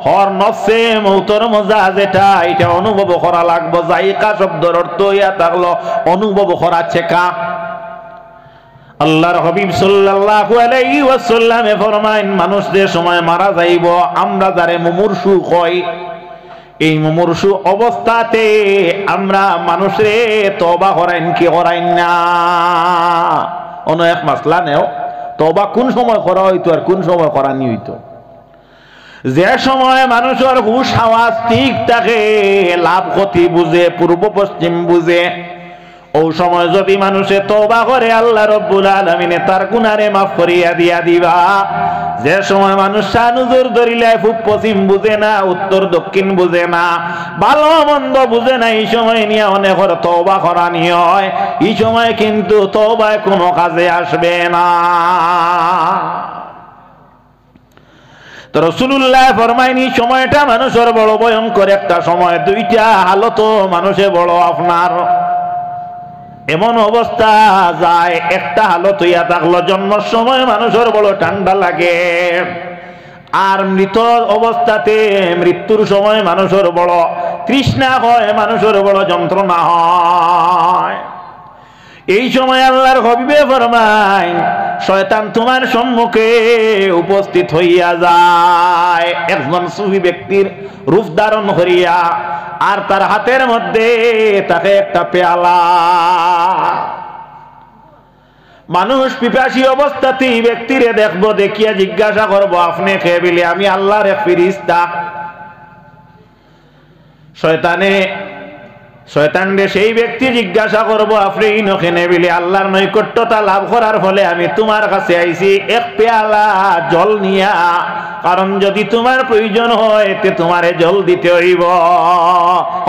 হর নফসে মৌতর মজা যেটা, এটা অনুভব করা লাগবে। যায়িকা শব্দের অর্থ ইয়া থাকলো অনুভব করা, শেখা। আল্লাহর হাবিব সাল্লাল্লাহু আলাইহি ওয়াসাল্লামে ফরমায়েন, মানুষ যে সময় মারা যাইব, আমরা যারে মুমূর্ষু কই, এই মুমূর্ষু অবস্থাতে আমরা মানুষরে তওবা করাইন কি করাইন না? অন্য এক মাসলা নেও, তওবা কোন সময় করা হইতো আর কোন সময় করা নি হইতো? যে সময় মানুষের হুশ আওয়াজ ঠিক থাকে, লাভ ক্ষতি বুঝে, পূর্ব পশ্চিম বুঝে, ও সময় যদি মানুষে তওবা করে আল্লাহ রব্বুল আলামিনে তার গুনারে মাফ করিয়া দিয়া দিবা। যে সময় মানুষ সানুজুর ধরিলে পূব পশ্চিম বুঝে না, উত্তর দক্ষিণ বুঝে না, ভালো মন্দ বুঝে না, এই সময় নিয়ে অনেকের তওবা করা নিয়ে হয়, এই সময় কিন্তু তওবায় কোনো কাজে আসবে না। তো রাসূলুল্লাহ ফরমায়নি সময়টা মানুষের বড় ভয়ঙ্কর একটা সময়। দুইটা হালত মানুষে বড় আপনার এমন অবস্থা যায়, একটা হালত হইয়া থাকলো জন্মের সময় মানুষের বড় ঠান্ডা লাগে, আর মৃত অবস্থাতে মৃত্যুর সময় মানুষের বড় তৃষ্ণা হয়, মানুষের বড় যন্ত্রণা হয়। এই সময় আল্লাহর হাবিবে ফরমায়, শয়তান তোমার সম্মুখে উপস্থিত হইয়া যায় একজন সুফি ব্যক্তির রূপ ধারণ করিয়া, আর তার হাতের মধ্যে তাকে একটা পেয়ালা। মানুষ পিপাসী অবস্থাতেই ব্যক্তিরে দেখবো, দেখিয়া জিজ্ঞাসা করবো, আপনি খেয়ে বিলে? আমি আল্লাহর এক ফেরেশতা। শয়তান রে সেই ব্যক্তি জিজ্ঞাসা করবো, আপনি নখেনে বিলে? আল্লাহর নৈকট্যতা লাভ করার ফলে আমি তোমার কাছে আইছি এক পেয়ালা জল নিয়া, কারণ যদি তোমার প্রয়োজন হয় তে তোমারে জল দিতে হইব।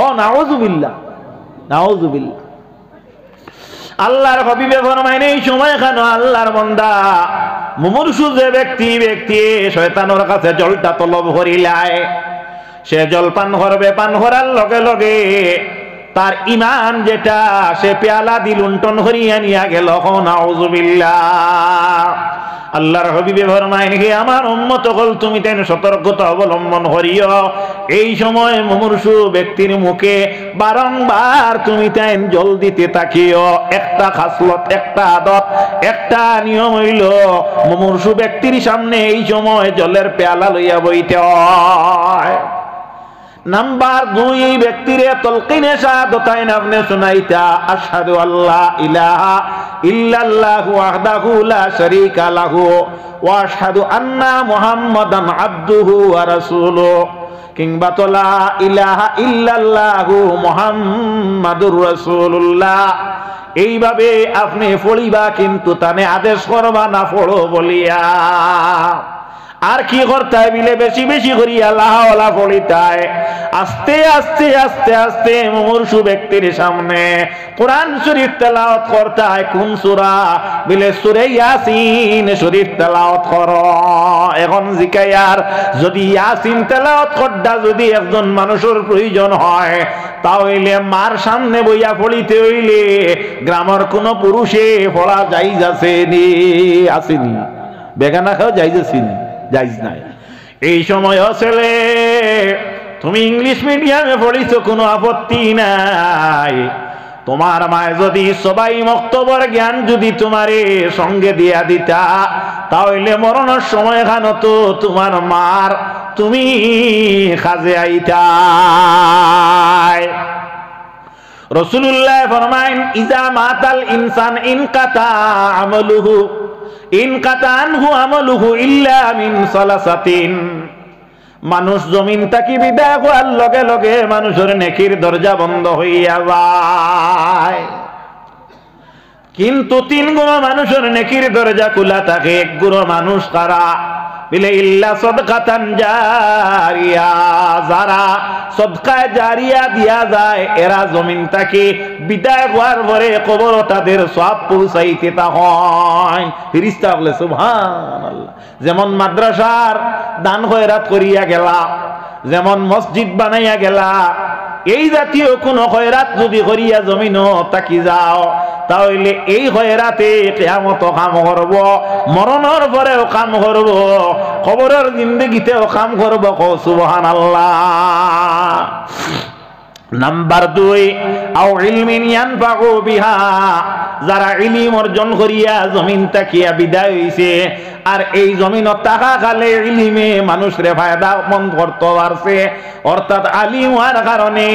ও নাউযুবিল্লাহ, নাউযুবিল্লাহ। আল্লাহর হাবিবে ফরমায়, এই সময় কেন আল্লাহর বান্দা মুমূর্ষু যে ব্যক্তি শয়তানের কাছে জলটা তলব করিলায়, সে জল পান করবে, পান করার লগে লগে তার ইমান যেটা সে পেয়ালা দি লুণ্ঠন করিয়া নিয়া গেল। নাউযুবিল্লাহ। আল্লাহর হাবিবে ফরমায়েন, হে আমার উম্মত হল, তুমি তেন সতর্কতা অবলম্বন করিও। এই সময় মুমূর্ষু ব্যক্তির মুখে বারংবার তুমি তেন জল দিতে তাকিও। একটা খাসলত, একটা আদত, একটা নিয়ম হইল মুমূর্ষু ব্যক্তির সামনে এই সময় জলের পেয়ালা লইয়া বইতে হয়। নাম্বার 2, এই ব্যক্তিরে তলকিনে শাহাদাতাইন আপনি শুনাইতা, আশহাদু আল্লা ইলাহা ইল্লাল্লাহু ওয়াহদাহু লা শারীকা লাহু ওয়া আশহাদু আন্না মুহাম্মাদান আবদুহু ওয়া রাসূলুহু, কিংবা তো লা ইলাহা ইল্লাল্লাহু মুহাম্মাদুর রাসূলুল্লাহ। এইভাবে আপনি পড়িবা, কিন্তু তানে আদেশ করবা না পড়ো বলিয়া। আর কি করতে বিলে বেশি বেশি করিয়া লাহাওয়ালা পড়িতায়। আস্তে আস্তে আস্তে আস্তে মুমূর্ষু ব্যক্তির সামনে কোরআন শরীফ তেলাওয়াত করতে হয়। কোন সূরা? বিলে সূরা ইয়াসিন শরীফ তেলাওয়াত করো। এখন জিকায়ার, যদি ইয়াসিন তেলাওয়াত করডা যদি একজন মানুষের প্রয়োজন হয়, তাহলে মার সামনে বইয়া পড়িতে হইলে গ্রামের কোন পুরুষে পড়া যাইজ আছে নি? আসেনি? বেগানা খাও যাইজ আছেনি? যাইজ নাই। এই সময় ছেলে, তুমি ইংলিশ মিডিয়ামে পড়িছো, কোনো আপত্তি নাই। তোমার মায় যদি সবাই মক্তবর জ্ঞান যদি তোমারে সঙ্গে দিয়া দিতা, তাহলে মরণের সময় খানো তো তোমার মার তুমি কাজে আইতা। রাসূলুল্লাহ ফরমায়েন, ইজা মাতাল ইনসান ইনকাতা আমালুহু ইনকাতা আনহু আমালুহু ইল্লা মিন সালাসাতিন। মানুষ জমিন তাকি বিদায় হওয়ার লগে লগে মানুষের নেকির দরজা বন্ধ হইয়া যায়, কিন্তু 3 গুণ মানুষের নেকির দরজা খোলা থাকে। 1 গুণ মানুষ কারা? বিলে ইল্লা সাদকাতান জারিয়া, যারা সদকায়ে জারিয়া দিয়া যায়, এরা জমিন তাকে বিদায় হওয়ার পরে কবর তাদের সওয়াব পৌঁছাইতে তা হয়। ফেরেশতা বলে সুবহানাল্লাহ। যেমন মাদ্রাসার দান খয়রাত করিয়া গেলা, যেমন মসজিদ বানাইয়া গেলা, এই জাতীয় কোন খয়রাত যদি করিয়া জমিনও তাকি যাও, তাহলে এই খয়রাতে কিয়ামত কাম করব, মরণের পরেও কাম করব, কবরের জিন্দেগিতেও কাম করব। সুবহানাল্লাহ। নাম্বার 2, আও ইলমিন ইয়ানফাউ বিহা, যারা ইলম অর্জন করিয়া জমিন তাকিয়া বিদায় হইছে, আর এই জমিনত টাকা খালে ইলমে মানুষরে ফায়দা মন্দ করতে পারছে। অর্থাৎ আলিম হওয়ার কারণে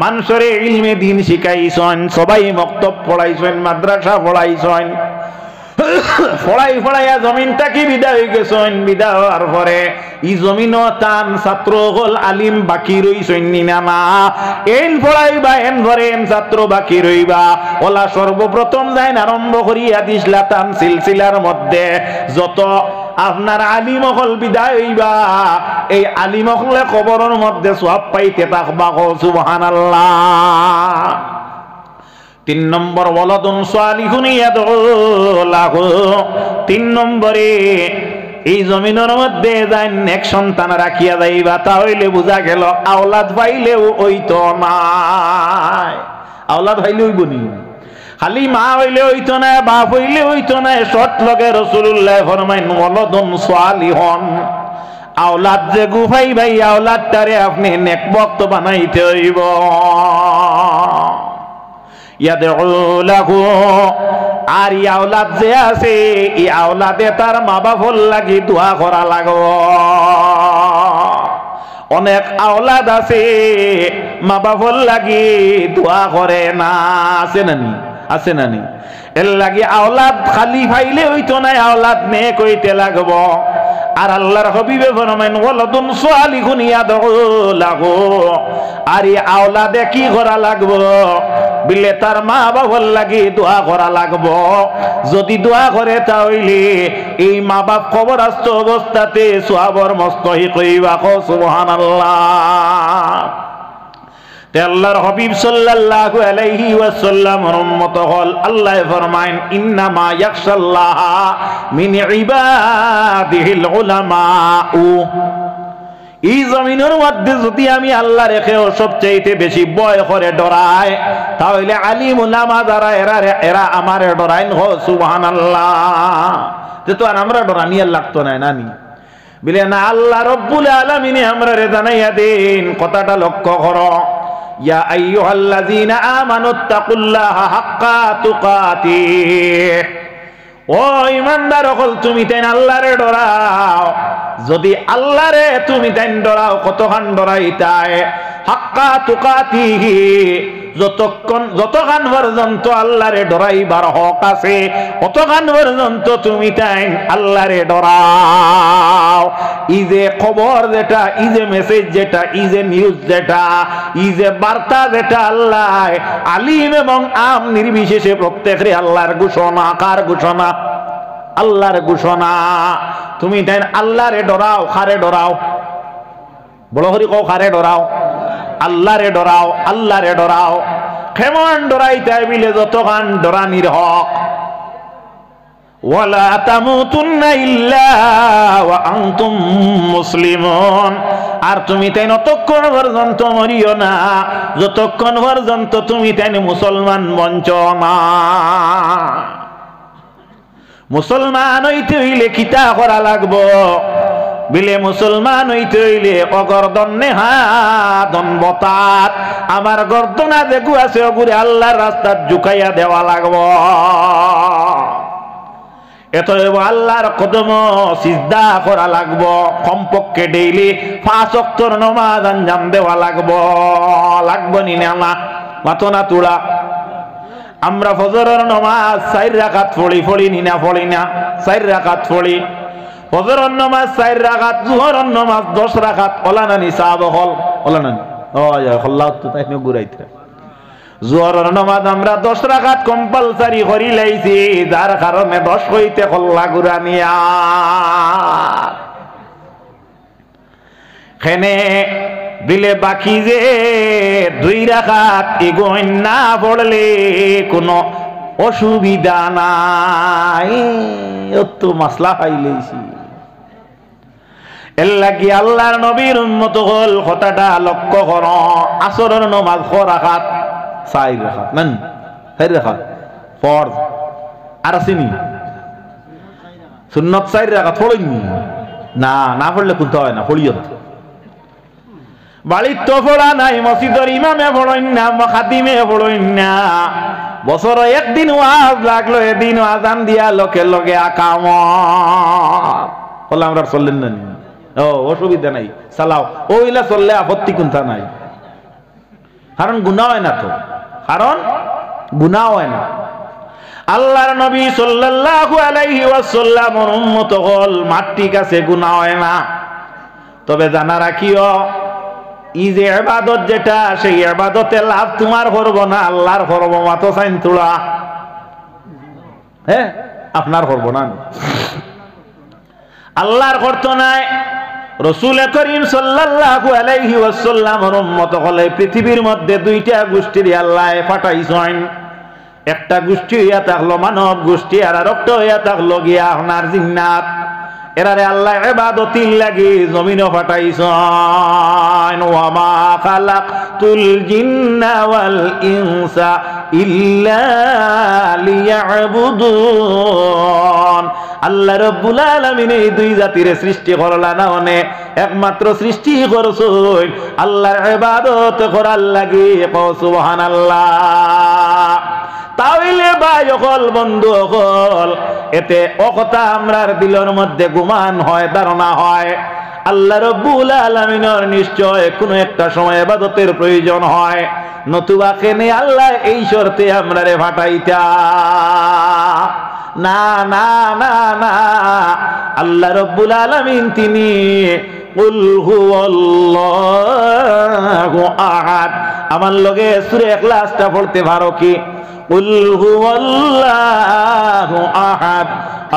মানুষরে ইলমে দিন শিখাইছেন, সবাই মক্তব পড়াইছেন, মাদ্রাসা পড়াইছেন, পড়াইয়া জমিনটাকে বিদায় হয়ে গেছেন। বিদায় হওয়ার পরে এই জমিনও তান ছাত্র হল আলিম বাকি রইছেন না? এন পড়াইবা, এন ভরে এন ছাত্র বাকি রইবা। ওলা সর্বপ্রথম যাইন আরম্ভ করিয়া দিসলা তান সিলসিলার মধ্যে যত আপনার আলিম হল বিদায় হইবা, এই আলিম হলে কবরের মধ্যে সওয়াব পাইতে থাকবা। সুবহানাল্লাহ। 3 নম্বর, ওয়ালাদুন সালিহুন ইয়াদউ লাহু। 3 নম্বরে এই জমিনের মধ্যে যাই নেক সন্তান রাখিয়া যাইবা, তাহলে বুঝা গেল আওলাদ পাইলেও হইতো নাই। আওলাদ পাইলে হইব নি? খালি মা হইলে হইতো না, বাপ হইলে হইতো না। শর্ত লগে রাসূলুল্লাহ ফরমাইন, ওয়ালাদুন সালিহুন, আওলাদ যে গুফাই ভাই, আওলাদটারে আপনি নেক ভক্ত বানাইতে হইব। ইয়াদউ লাহু, আর এই আওলাদ যে আছে, এই আওলাদে তার মা বাপর লাগি দোয়া করা লাগবে। অনেক আওলাদ আছে মা বাপর লাগি দোয়া করে না, আছে নানি? আছে নানি? এর লাগি আওলাদ খালি ফাইলে হইতো না, আওলাদ নেক হইতে লাগবো। আর আল্লাহর হাবিবে ফরমায়েন, ওয়ালাদুন সালিহুন ইয়াদউ লাহু, আর এই আওলাদে কি করা লাগবো? বিলে তার মা বাবার লাগি দোয়া করা লাগবো। যদি দোয়া করে তাহলে এই মা বাপ কবরস্থ অবস্থাতে সওয়াবের মস্তহি কইবা। সুবহানাল্লাহ। তে আল্লাহর হাবিব সাল্লাল্লাহু আলাইহি ওয়াসাল্লামের উম্মত হল আল্লাহ ফরমায়েন, ইন্নামা ইয়াখশাল্লাহ মিন ইবাদিহিল উলামাউ। এই জমিনের মধ্যে যদি আমি আল্লাহ রেখেও সবচেয়ে বেশি ভয় করে ডরায়, তাহলে আলিম উলামা যারা এরা আমারে ডরাইন হো সুবহানাল্লাহ। তো আর আমরা ডরানি আর লাগতো না নানি বলে না, আল্লাহ রব্বুল আলামিন আমরা রে জানাইয়া দিন, কথাটা লক্ষ্য করো। ইয়া আইয়ুহাল্লাযীনা আমানুত্তাকুল্লাহা হাক্কা তুকাতিহ, ও ইমানদার হল তুমি তাই আল্লাহরে ডরাও। যদি আল্লাহরে তুমি তাই ডরাও, কতখান ডরাইতায়? হাক্কা তুকাতিহি, যতক্ষণ পর্যন্ত আল্লাহরে ডরাইবার হক আছে ততক্ষণ পর্যন্ত তুমি তাই আল্লাহরে ডরাও। ই যে খবর যেটা, ই যে মেসেজ যেটা, ই যে নিউজ যেটা, ই যে বার্তা যেটা আল্লাহ আলিম এবং আম নির্বিশেষে প্রত্যেকের আল্লাহর ঘোষণা। কার ঘোষণা? আল্লাহর ঘোষণা। তুমি তাই আল্লাহরে ডরাও। কারে ডরাও? বড় হরি কও, কারে ডরাও? আল্লাহরে ডরাও। আল্লাহরে ডরাও। কেমন ডরাইতে বিলে? যতক্ষণ ডরানির হক। ওয়ালা তামুতুন্না ইল্লা ওয়া আনতুম মুসলিমুন, আর তুমি তাই ততক্ষণ পর্যন্ত মরিও না যতক্ষণ পর্যন্ত তুমি তাই মুসলমান বঞ্চ না। মুসলমান হইতে হইলে কিতা করা লাগবো বিলে? মুসলমান হইতে হইলে অগর্দন নেহাদন বতাত, আমার গর্দনা যেগু আছে ওগুরে আল্লাহর রাস্তাত ঝুঁকাইয়া দেওয়া লাগবো। এতএব আল্লাহর কদম সিজদা করা লাগবো। কমপক্ষে ডেইলি 5 ওয়াক্তের নামাজ আঞ্জাম দেওয়া লাগবো। লাগবো নি না? মাথো না তুলা। আমরা ফজরের নামাজ 4 রাকাত পড়ি নি না? পড়ি না? 4 রাকাত পড়ি। ফজরের নামাজ 4 রাকাত, জোহরের নামাজ 10 রাকাত। ওলানানি সাহাব হল ওলানানি ও ইয়া আল্লাহ তো তাই গুরাইতে। জোহরের নামাজ আমরা 10 রাকাত কম্পালসারি করি লাইছি, যার কারণে 10 হইতে কল্লা গুরানিয়া। খেনে দিলে বাকি যে 2 রাকাত এগোইন না পড়লে কোনো অসুবিধা নাই। অত মাসলা পাইলেছি এর লাগি আল্লাহর নবীর উম্মত হল কথাটা লক্ষ্য কর। আসরের নামাজ 4 রাকাত, 4 রাকাত নেন, 4 রাকাত ফরজ। আর আসেনি সুন্নত 4 রাকাত পড়েননি না? না পড়লে কোনটা হয় না, পড়িও বাড়ির তো পড়া নাই, মসজিদের ইমামে পড়েন না, খাদিমে পড়েন না। বছর একদিন ওয়াজ লাগলো, এদিন আজান দিয়া লোকে লোকে আকাম বলে আমরা চললেন না। ও অসুবিধা নাই, চালাও। ওইলা চললে আপত্তি কোনটা নাই, কারণ গুনাহ হয় না তো। কারণ গুনাহ হয় না। আল্লাহর নবী সাল্লাল্লাহু আলাইহি ওয়াসাল্লামের উম্মত হল মাঠ ঠিক আছে, গুনাহ হয় না। তবে জানা রাখিও, ই যে ইবাদত যেটা, সেই ইবাদতে লাভ তোমার করব না, আল্লাহর করব। মাতো চাইন তোলা, হ্যাঁ আপনার করব না, আল্লাহর করতো নাই। রাসূল করিম সাল্লাল্লাহু আলাইহি ওয়াসাল্লামের উম্মত হলে পৃথিবীর মধ্যে 2টা গোষ্ঠীর আল্লাহ পাঠাইছেন। একটা গোষ্ঠী হইয়া থাকলো মানব গোষ্ঠী, আর আরেকটা হইয়া থাকলো গিয়া আপনার জিন্নাত। এরারে আল্লাহ ইবাদতির লাগি জমিনে পাঠাইছেন। ওয়া মা খালাকতুল জিন্না ওয়াল ইনসা ইল্লা লিয়াবুদুন। আল্লাহ রাব্বুল আলামিন এই 2 জাতির সৃষ্টি করলা না, মানে একমাত্র সৃষ্টি করছেন আল্লাহর ইবাদত করার লাগি। সুবহানাল্লাহ। তাহলে ভাই হল, বন্ধু হল, এতে অকথা আমরার দিলের মধ্যে গুমান হয়, ধারণা হয় আল্লাহ রাব্বুল আলামিনের নিশ্চয় কোনো একটা সময় ইবাদতের প্রয়োজন হয়, নতুবা কেনে আল্লাহ এই শর্তে আমরারে ফাটাইতা? না না না না, আল্লাহ রাব্বুল আলামিন তিনি কুল হুয়াল্লাহু আহাদ। আমার লগে সূরা ইখলাসটা পড়তে পারো কি? কুল হুয়াল্লাহু আহাদ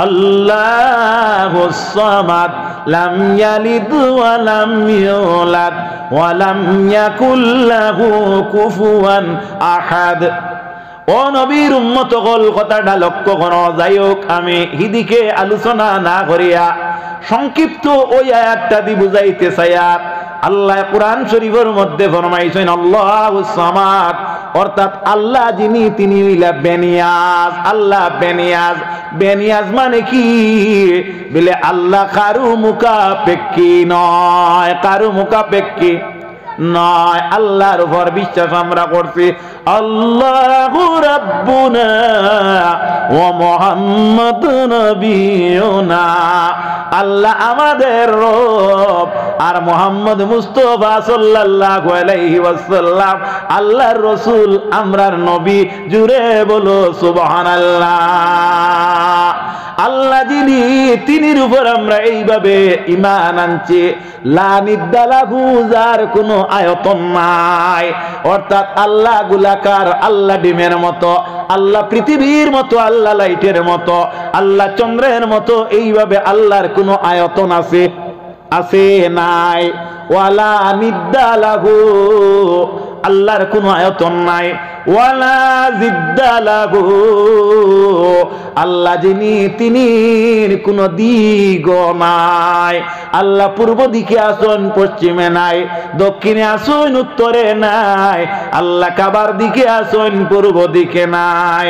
আল্লাহুস সামাদ লাম ইয়ালিদ ওয়া লাম ইউলাদ ওয়া লাম ইয়াকুল লাহু কুফুয়ান আহাদ। ও নবীর উম্মত হল, কথাটা লক্ষ্য করো। যাই হোক, আমি হিদিকে আলোচনা না করিয়া সংক্ষিপ্ত ওই আয়াতটা দি বুঝাইতে চাই। আল্লাহ কোরআন শরীফের মধ্যে ফরমাইছেন আল্লাহুস সামাদ, অর্থাৎ আল্লাহ যিনি তিনি হইলা বেনিয়াজ। আল্লাহ বেনিয়াজ। বেনিয়াজ মানে কি? বলে আল্লাহ কারু মুখাপেক্ষী নয়, কারু মুখাপেক্ষী নয়। আল্লাহর উপর বিশ্বাস আমরা করছি। আল্লাহু রাব্বুনা ওয়া মুহাম্মাদুন নবিয়ুনা, আল্লাহ আমাদের রব আর মুহাম্মদ মুস্তাফা সাল্লাল্লাহু আলাইহি ওয়াসাল্লাম আল্লাহর রাসূল, আমরার নবী। জুড়ে বলো সুবহানাল্লাহ। আল্লাহ যিনি তিনির উপর আমরা এইভাবে ঈমান আনছি। লা নিদ্দা লাহু, যার কোনো আয়তন নাই। অর্থাৎ আল্লাহ গোলাকার, আল্লাহ ডিমের মতো, আল্লাহ পৃথিবীর মতো, আল্লাহ লাইটের মতো, আল্লাহ চন্দ্রের মতো। এইভাবে আল্লাহর কোনো আয়তন আছে? আছে? নাই। ওয়ালা নিদ্দা লাহু, আল্লাহর কোনো আয়তন নাই। ওয়ালা জিদ্দা লাহু, আল্লাহ যিনি তিনি কোনো দিক নাই। আল্লাহ পূর্ব দিকে আসুন, পশ্চিমে নাই। দক্ষিণে আসুন, উত্তরে নাই। আল্লাহ কাবার দিকে আসুন, পূর্ব দিকে নাই।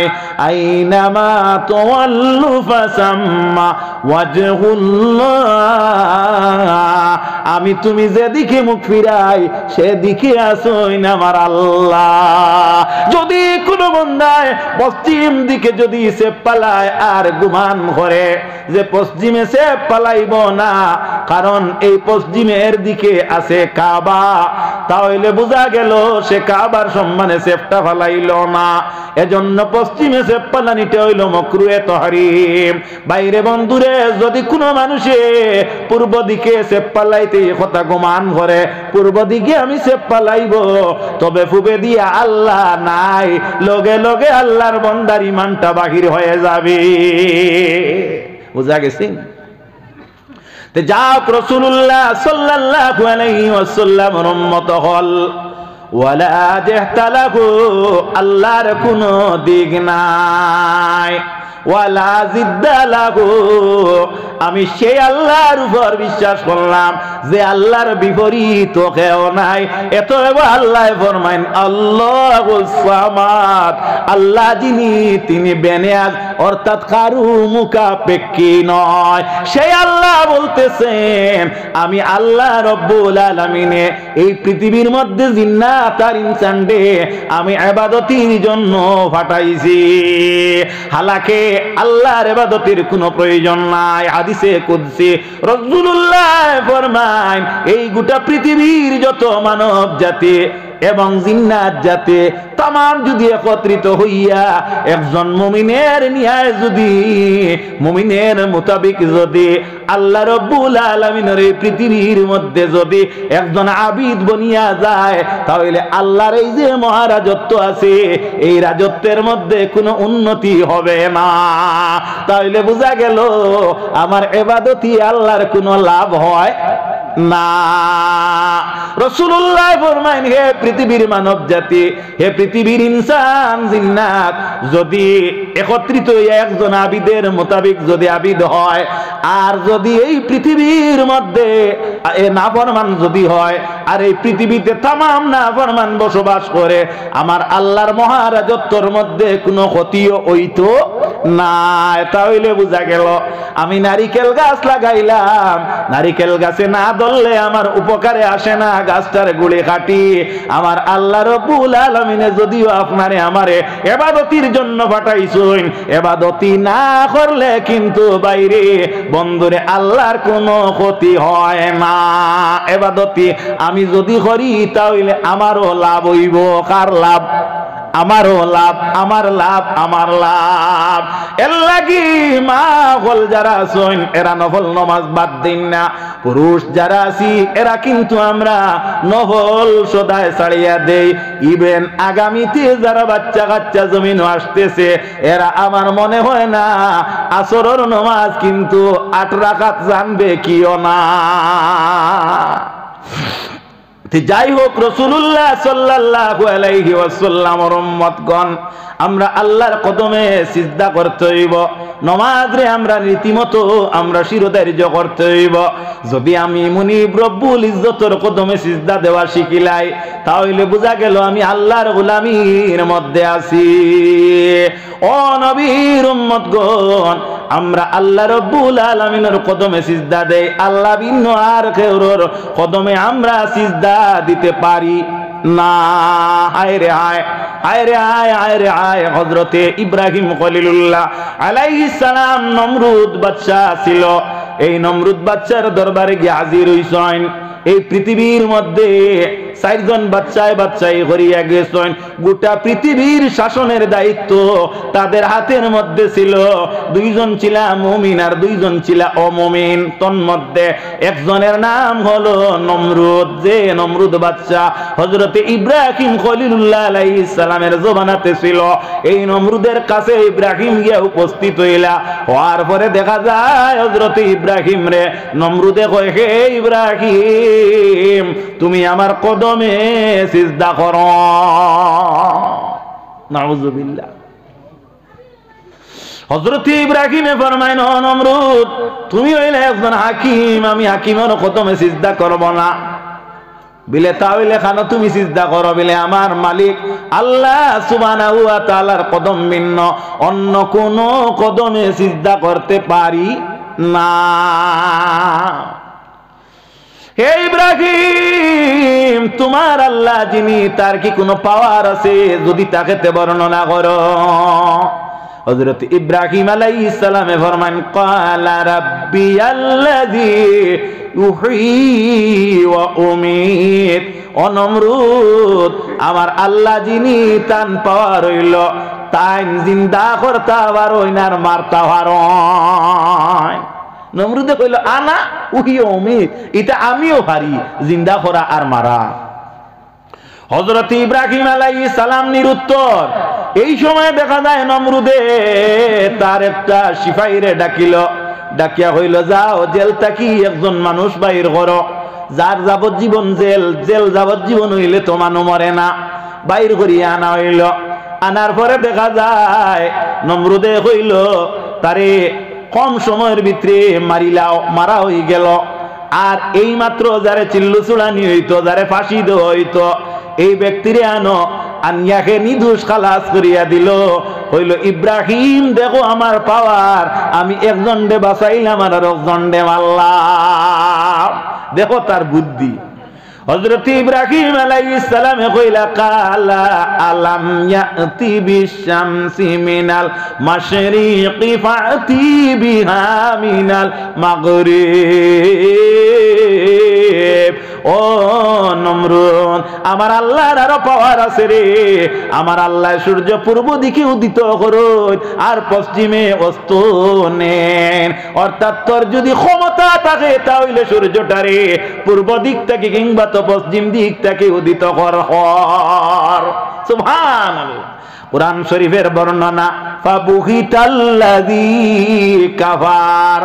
আইনামা তাওয়াল্লু ফাসাম্মা ওয়াজহুল্লাহ, আমি তুমি যেদিকে মুখ ফিরাই সেদিকে আসুন আমার আল্লাহ। যদি কোনো বান্দায় পশ্চিম দিকে যদি সে পালায় আর গুমান করে যে পশ্চিমে সে পালাইব না, কারণ এই পশ্চিমের দিকে আছে কাবা, তাহলে বোঝা গেল সে কাবার সম্মানে সেফটা ফালাইল না। এজন্য পশ্চিমে সে পালানিটা হইল মাকরুহে তাহরিম। বাইরে বন্ধুরে, যদি কোনো মানুষে পূর্ব দিকে সে পালাইতে কথা গুমান করে, পূর্ব দিকে আমি সে পালাইব, তবে ফুবে দিয়া আল্লাহ নাই, লগে লগে আল্লাহর বান্দার ঈমানটা বাহির হয়ে যাবে। বুঝা গেছে? তে যাক, রাসূলুল্লাহ সাল্লাল্লাহু আলাইহি ওয়াসাল্লামের উম্মত হল। ওয়ালা জাহতালাহু, আল্লাহর কোনো দিক নাই। ওয়ালা জিদ্দালাহু, আমি সেই আল্লাহর উপর বিশ্বাস করলাম যে আল্লাহর বিপরীত কেউ নাই। এত আল্লাহ ফরমাইন আল্লাহুস সামাদ, আল্লাহ যিনি তিনি বেনিয়াজ, অর্থাৎ কারু মুখাপেক্ষী নয়। সেই আল্লাহ বলতেছেন আমি আল্লাহ রব্বুল আলামিনে এই পৃথিবীর মধ্যে জিন্নাত আর ইনসানকে আমি ইবাদতের জন্য পাঠাইছি। হালাকে আল্লাহর ইবাদতের কোনো প্রয়োজন নাই। হাদিসে কুদসি রাসূলুল্লাহ ফরমান, এই গোটা পৃথিবীর যত মানব জাতি এবং জিন্নাত জাতি তামাম যদি একত্রিত হইয়া একজন মুমিনের ন্যায় যদি, মুমিনের মোতাবিক যদি আল্লাহ রব্বুল আলামিনের এই পৃথিবীর মধ্যে যদি একজন আবিদ বনিয়া যায়, তাহলে আল্লাহর এই যে মহারাজত্ব আছে, এই রাজত্বের মধ্যে কোনো উন্নতি হবে না। তাহলে বোঝা গেল আমার ইবাদতি আল্লাহর কোনো লাভ হয় না। রাসূলুল্লাহ ফরমাইন, হে পৃথিবীর মানব জাতি, হে পৃথিবীর ইনসান জিন্নাত, যদি একত্রিত হয়ে একজন আবিদের মোতাবিক যদি আবিদ হয়, আর যদি এই পৃথিবীর মধ্যে নাফরমান যদি হয়, আর এই পৃথিবীতে তামাম নাফরমান বসবাস করে, আমার আল্লাহর মহারাজত্বর মধ্যে কোনো ক্ষতিও হইতো না। তাহলে বোঝা গেল আমি নারিকেল গাছ লাগাইলাম, নারিকেল গাছে না ধরলে আমার উপকারে আসে না, গাছটার গুড়ে কাটি। আমার আল্লাহ রব্বুল আলামিনে যদিও আপনারে আমারে ইবাদতির জন্য পাঠাইছেন, ইবাদতি না করলে কিন্তু বাইরে বন্ধুরে আল্লাহর কোনো ক্ষতি হয় না। ইবাদতি আমি যদি করি তাহলে আমারও লাভ হইব। কার লাভ? আমারও লাভ, আমার লাভ, আমার লাভ। এর লাগি মা হল যারা আছেন এরা নফল নামাজ বাদ দিন না। পুরুষ যারা আছি এরা কিন্তু আমরা নফল সদায় ছাড়িয়া দেই। ইভেন আগামীতে যারা বাচ্চা কাচ্চা জমিন আসতেছে, এরা আমার মনে হয় না আসরের নামাজ কিন্তু 8 রাকাত জানবে কিও না। যাই হোক, রাসূলুল্লাহ সাল্লাল্লাহু আলাইহি ওয়াসাল্লামের উম্মতগণ, আমরা আল্লাহর কদমে সিজদা করতে হইব। নামাজে আমরা রীতিমতো আমরা শিরোধার্য করতে হইব। যদি আমি মুনিব রব্বুল ইজ্জতের কদমে সিজদা দেওয়া শিখিলাই, তাহলে বোঝা গেল আমি আল্লাহর গোলামির মধ্যে আছি। ও নবীর উম্মতগণ, আমরা আল্লাহ রব্বুল আলামিনের কদমে সিজদা দেই, আল্লাহ ভিন্ন আর কারোর কদমে আমরা সিজদা দিতে পারি না। হায় রে হায়, হায় রে হায়, হায় রে হায়। হযরতে ইব্রাহিম খলিলুল্লাহ আলাইহিস সালাম নমরুদ বাদশা ছিল। এই নমরুদ বাদশার দরবারে গিয়ে হাজির হইছেন। এই পৃথিবীর মধ্যে 4 জন বাদশাই করিয়া গেছেন। গোটা পৃথিবীর শাসনের দায়িত্ব তাদের হাতের মধ্যে ছিল। 2 জন ছিল মুমিন আর 2 জন ছিল অমুমিন। তন্মধ্যে একজনের নাম হলো নমরুদ। যে নমরুদ বাদশা হযরতে ইব্রাহিম খলিলুল্লাহ আলাইহিস সালামের জবানাতে ছিল। এই নমরুদের কাছে ইব্রাহিম গিয়া উপস্থিত হইলা। হওয়ার পরে দেখা যায় হযরতে ইব্রাহিম রে নমরুদে কয়, হে ইব্রাহিম, তুমি আমার কদমে সিজদা করো। নাউযুবিল্লাহ। হযরত ইব্রাহিমে ফরমায়, নমরুদ, তুমি হইলে একজন হাকিম, আমি হাকিমের কদমে সিজদা করব না। বিলে তাহলে খানো তুমি সিজদা করো, বিলে আমার মালিক আল্লাহ সুবহানাহু ওয়া তাআলার কদম ভিন্ন অন্য কোন কদমে সিজদা করতে পারি না। হে ইব্রাহিম, তোমার আল্লাহ যিনি, তার কি কোনো পাওয়ার আছে? যদি তাকে তে বর্ণনা করো। হযরত ইব্রাহিম আলাইহিস সালামে ফরমান, ক্বালা রাব্বিয়াল্লাযী ইউহয়ী ওয়া উমীত। ও নমরুদ, আমার আল্লাহ যিনি, তান পাওয়ার হইল তাই জিন্দা করতা পারোয় আর মারতা পারোয়। নমরুদে কইল, আনা উহি উমিত, এটা আমিও পারি জিন্দা করা আর মারা। হযরত ইব্রাহিম আলাইহিস সালাম নিরুত্তর। এই সময় দেখা যায় নমরুদে তার একটা সিপাহীরে ডাকিল। ডাকিয়া হইল, যাও জেল থাকি একজন মানুষ বাইর করো, যার যাবজ্জীবন জেল। জেল যাবজ্জীবন হইলে তো মানু মরে না। বাইর করিয়া আনা হইল। আনার পরে দেখা যায় নমরুদে কইল, তারে কম সময়ের ভিতরে মারা হয়ে গেল। আর এই মাত্র যারে চিল্লু চুড়ানি হইতো, যারে ফাঁসি দেওয়া হইতো, এই ব্যক্তিরে আনো, আনিয়াকে নিদোষ খালাস করিয়া দিল। হইল, ইব্রাহিম দেখো আমার পাওয়ার, আমি একজন ডে বাঁচাইলাম আর একজন ডে মারলাম। দেখো তার বুদ্ধি। হযরত ইব্রাহিম আলাইহিস সালামে কইলা, কালা আলাম ইয়াতি বিশামসি মিনাল মাশরিকি ফাতি বিহা মিনাল মাগরিব। ও নমরুদ, আমার আল্লাহর আরো পাওয়ার আছে রে। আমার আল্লাহ সূর্য পূর্ব দিকে উদিত করুন আর পশ্চিমে অস্ত নেন। অর্থাৎ তোর যদি ক্ষমতা থাকে তাহলে সূর্যটারে পূর্ব দিক থেকে কিংবা তো পশ্চিম দিক থেকে উদিত কর। সুবহানাল্লাহ। কুরআন শরীফের বর্ণনা, ফাবুহিতাল্লাযী কাফার।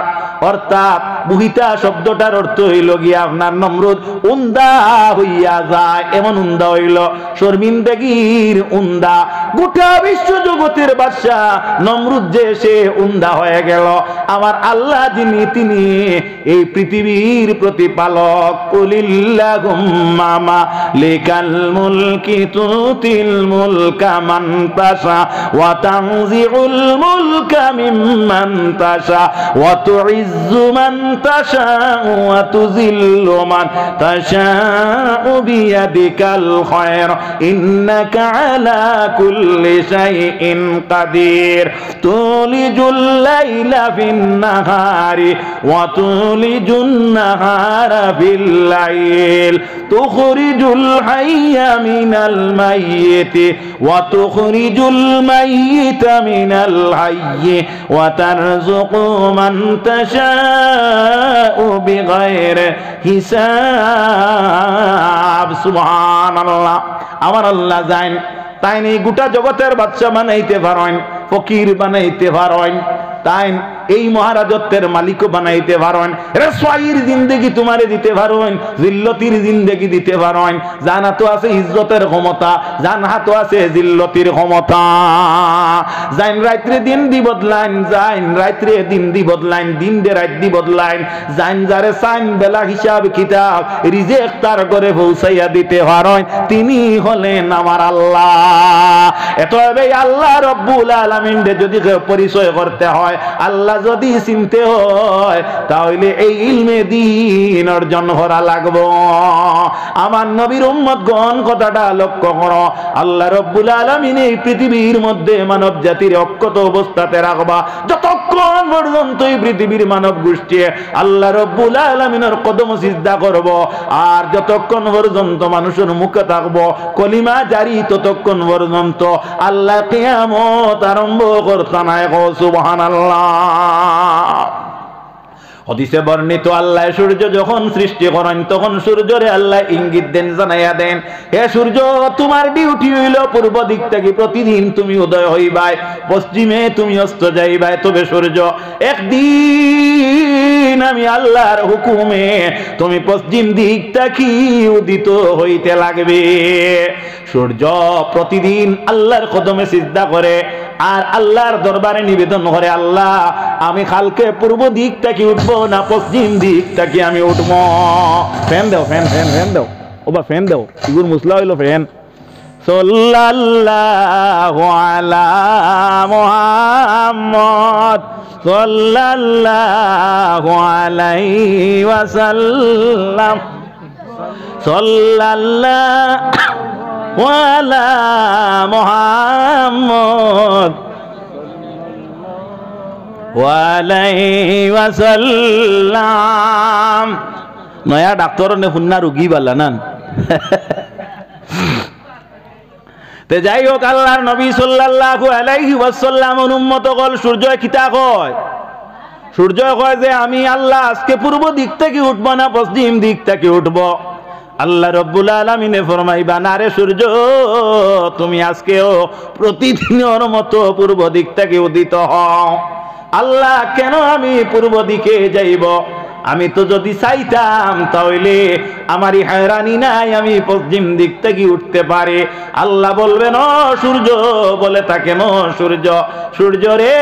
অর্থাৎ বুহিতা শব্দটার অর্থ হইল গিয়া আপনার নমরুদ উন্দা হইয়া যায়। এমন উন্দা হইল, শর্মিন্দগির উন্দা। গোটা বিশ্ব জগতের বাদশা নমরুদ যে সে উন্দা হয়ে গেল। আমার আল্লাহ যিনি, তিনি এই পৃথিবীর প্রতিপালক। কুলিল্লাহুম্মা মালিকাল মুলকি তুতিল মুলকা মান তাশা ওয়া তানজিউল মুলকা মিম্মান তাশা ওয়া তুইজ্জু মান তাশা ওয়া তুযিল্লু মান তাশা বিয়াদিকাল খায়র ইন্নাকা আলা কুল্লি শাইইন কাদির। তুলিজুল লাইলা ফিন নাহারি ওয়া তুলিজুন নাহারা ফিল লাইল তুখরিজুল হাইয়া মিনাল মাইয়িতি ওয়া তুখরিজুল মাইয়িতা মিনাল হাইয়্যি ওয়া তারযুকু মান তাশাউ বিগাইরি হিসাব। সুবহানাল্লাহ। আমার আল্লাহ জানেন, তাই গোটা জগতের বাদশা বানাইতে পারেন, ফকির বানাইতে পারেন, তাই এই মহারাজত্বের মালিকও বানাইতে পারেন, রসওয়াইর জিন্দেগি তোমারে দিতে পারেন, জিল্লতির জিন্দেগি দিতে পারেন। জান হাতে আছে ইজ্জতের ক্ষমতা, জান হাতে আছে জিল্লতির ক্ষমতা। জান রাত্রে দিন দি বদলাইন, জান রাত্রে দিন দি বদলাইন, দিন দে রাত দি বদলাইন। জান যারে সাইন বেলা হিসাব কিতাব রিজেক তার করে পৌঁছাইয়া দিতে পারেন, তিনি হলেন আমার আল্লাহ। এতএবে আল্লাহ রব্বুল আলামিন যদি পরিচয় করতে হয়, আল্লাহ যদি চিনতে হয়, তাহলে এই ইলমে দ্বীন অর্জন করা লাগবে। আমার নবীর উম্মতগণ কথাটা লক্ষ্য করো, আল্লাহ রব্বুল আলামিন এই পৃথিবীর মধ্যে মানব জাতির অক্ষত অবস্থাতে রাখবা যতক্ষণ পর্যন্ত এই পৃথিবীর মানব গোষ্ঠী আল্লাহ রব্বুল আলামিনের কদম সিজদা করব, আর যতক্ষণ পর্যন্ত মানুষের মুখে থাকবো কলিমা জারি, ততক্ষণ পর্যন্ত আল্লাহ কিয়ামত আরম্ভ করতে নাই। সুবহানাল্লাহ। হাদিসে বর্ণিত, আল্লাহ সূর্য যখন সৃষ্টি করেন তখন সূর্যরে আল্লাহ ইঙ্গিত দেন, জানাইয়া দেন, হে সূর্য তোমার ডিউটি হইল পূর্ব দিক থেকে প্রতিদিন তুমি উদয় হইবাই, পশ্চিমে তুমি অস্ত যাইবাই। তবে সূর্য একদিন আমি আল্লাহর হুকুমে তুমি পশ্চিম দিক থেকে উদিত হইতে লাগবে। সূর্য প্রতিদিন আল্লাহর কদমে সিজদা করে আর আল্লাহর দরবারে নিবেদন করে, আল্লাহ আমি কালকে পূর্ব দিক থেকে উঠবো না পশ্চিম দিক থেকে আমি উঠবো। ফ্যান দাও, ফ্যান ফ্যান ফ্যান দাও, ও বা ফ্যান দাও, ইগুর মুসলা হইলো ফ্যান। সাল্লাল্লাহু আলা মুহাম্মদ সাল্লাল্লাহু আলাইহি ওয়াসাল্লাম সাল্লাল্লাহু আলা মুহাম্মদ ওয়া আলাইহি ওয়াসাল্লাম। নয়া ডাক্তার নে হুন্না রোগী বালা না। তে যাই হোক, আল্লাহর নবী সাল্লাল্লাহু আলাইহি ওয়াসাল্লাম উম্মত কল সূর্য কিতা কয়? সূর্য কয় যে আমি আল্লাহ আজকে পূর্ব দিক থেকে উঠব না পশ্চিম দিক থেকে উঠব। আল্লাহ রব্বুল আলামিনে ফরমাইবা, না রে সূর্য তুমি আজকেও প্রতিদিনের মতো পূর্ব দিক থেকে উদিত হও। আল্লাহ কেন আমি পূর্ব দিকে যাইব? আমি তো যদি চাইতাম তাহলে আমারই হয়রানি নাই, আমি পশ্চিম দিক থেকে উঠতে পারি। আল্লাহ বলবেন, ও সূর্য, বলে তাকে নো সূর্য, সূর্য রে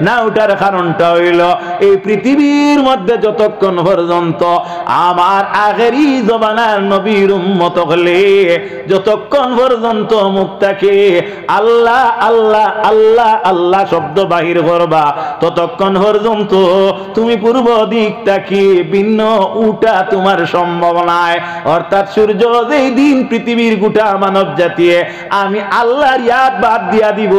না উঠার কারণটা হইল এই পৃথিবীর মধ্যে যতক্ষণ পর্যন্ত আমার আগেরই জমানার নবীর উম্মত হলে যতক্ষণ পর্যন্ত মুখটাকে আল্লাহ আল্লাহ আল্লাহ আল্লাহ শব্দ বাহির করবা, ততক্ষণ পর্যন্ত তুমি পূর্ব দিকটাকে ভিন্ন উঠা তোমার সম্ভব নাই। অর্থাৎ সূর্য যেই দিন পৃথিবীর গোটা মানব জাতিয়ে আমি আল্লাহর ইয়াদ বাদ দিয়া দিব,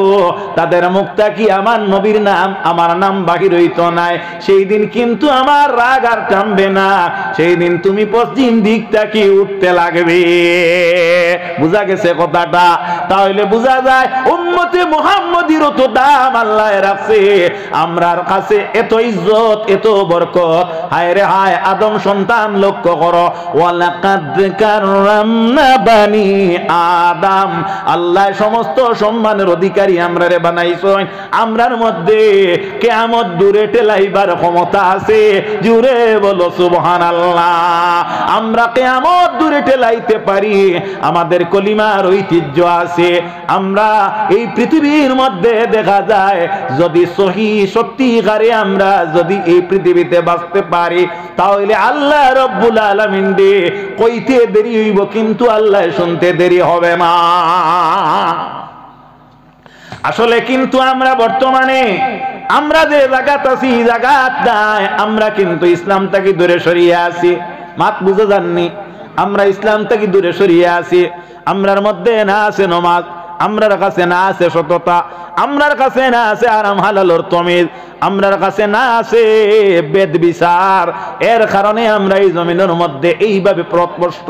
তাদের মুখটা কি আমার নবীর নাম আমার নাম বাহির হইতো নাই, সেই দিন কিন্তু আমার রাগ আর টানবে না, সেই দিন তুমি পশ্চিম দিকটাকে উঠতে লাগবে। বুঝা গেছে কথাটা? তাহলে বুঝা যায় উম্মতে মুহাম্মদীর তো দাম আল্লাহ রাখছে, আমরার কাছে এত ইজ্জত এত বরকত। হায় রে হায়, আদম সন্তান লক্ষ্য করো, ওয়ালাকাদ কাররামনা বানি আদম, আল্লাহ সমস্ত সম্মানের অধিকারী আমরারে বানাইছেন। আমরার মধ্যে কিয়ামত দূরে ঠেলাইবার ক্ষমতা আছে, জুড়ে বলো সুবহানাল্লাহ। আমরা কিয়ামত দূরে ঠেলাইতে পারি, আমাদের কলিমার ঐতিহ্য আছে। আমরা এই পৃথিবীর মধ্যে দেখা যায় যদি সহি সত্যিকারে আমরা যদি এই পৃথিবীতে বাঁচতে পারি, তাহলে আল্লাহ রব্বুল আলামিন দে কইতে দেরি হইব, কিন্তু আল্লাহ শুনতে দেরি হবে না। আসলে কিন্তু আমরা বর্তমানে আমরা যে জায়গাত আছি জায়গাত নাই, আমরা কিন্তু ইসলাম থেকে দূরে সরিয়ে আছি। মাত বুঝে যাননি? আমরা ইসলাম থেকে দূরে সরিয়ে আছি। আমরার মধ্যে না আছে নামাজ, আমরার কাছে না আছে সততা, আমরার কাছে না আছে আরাম হালালর তমিজ, আমরার কাছে না আছে বেদ বিচার, এর কারণে আমরা এই জমিনের মধ্যে এইভাবে প্রত্যস্ত।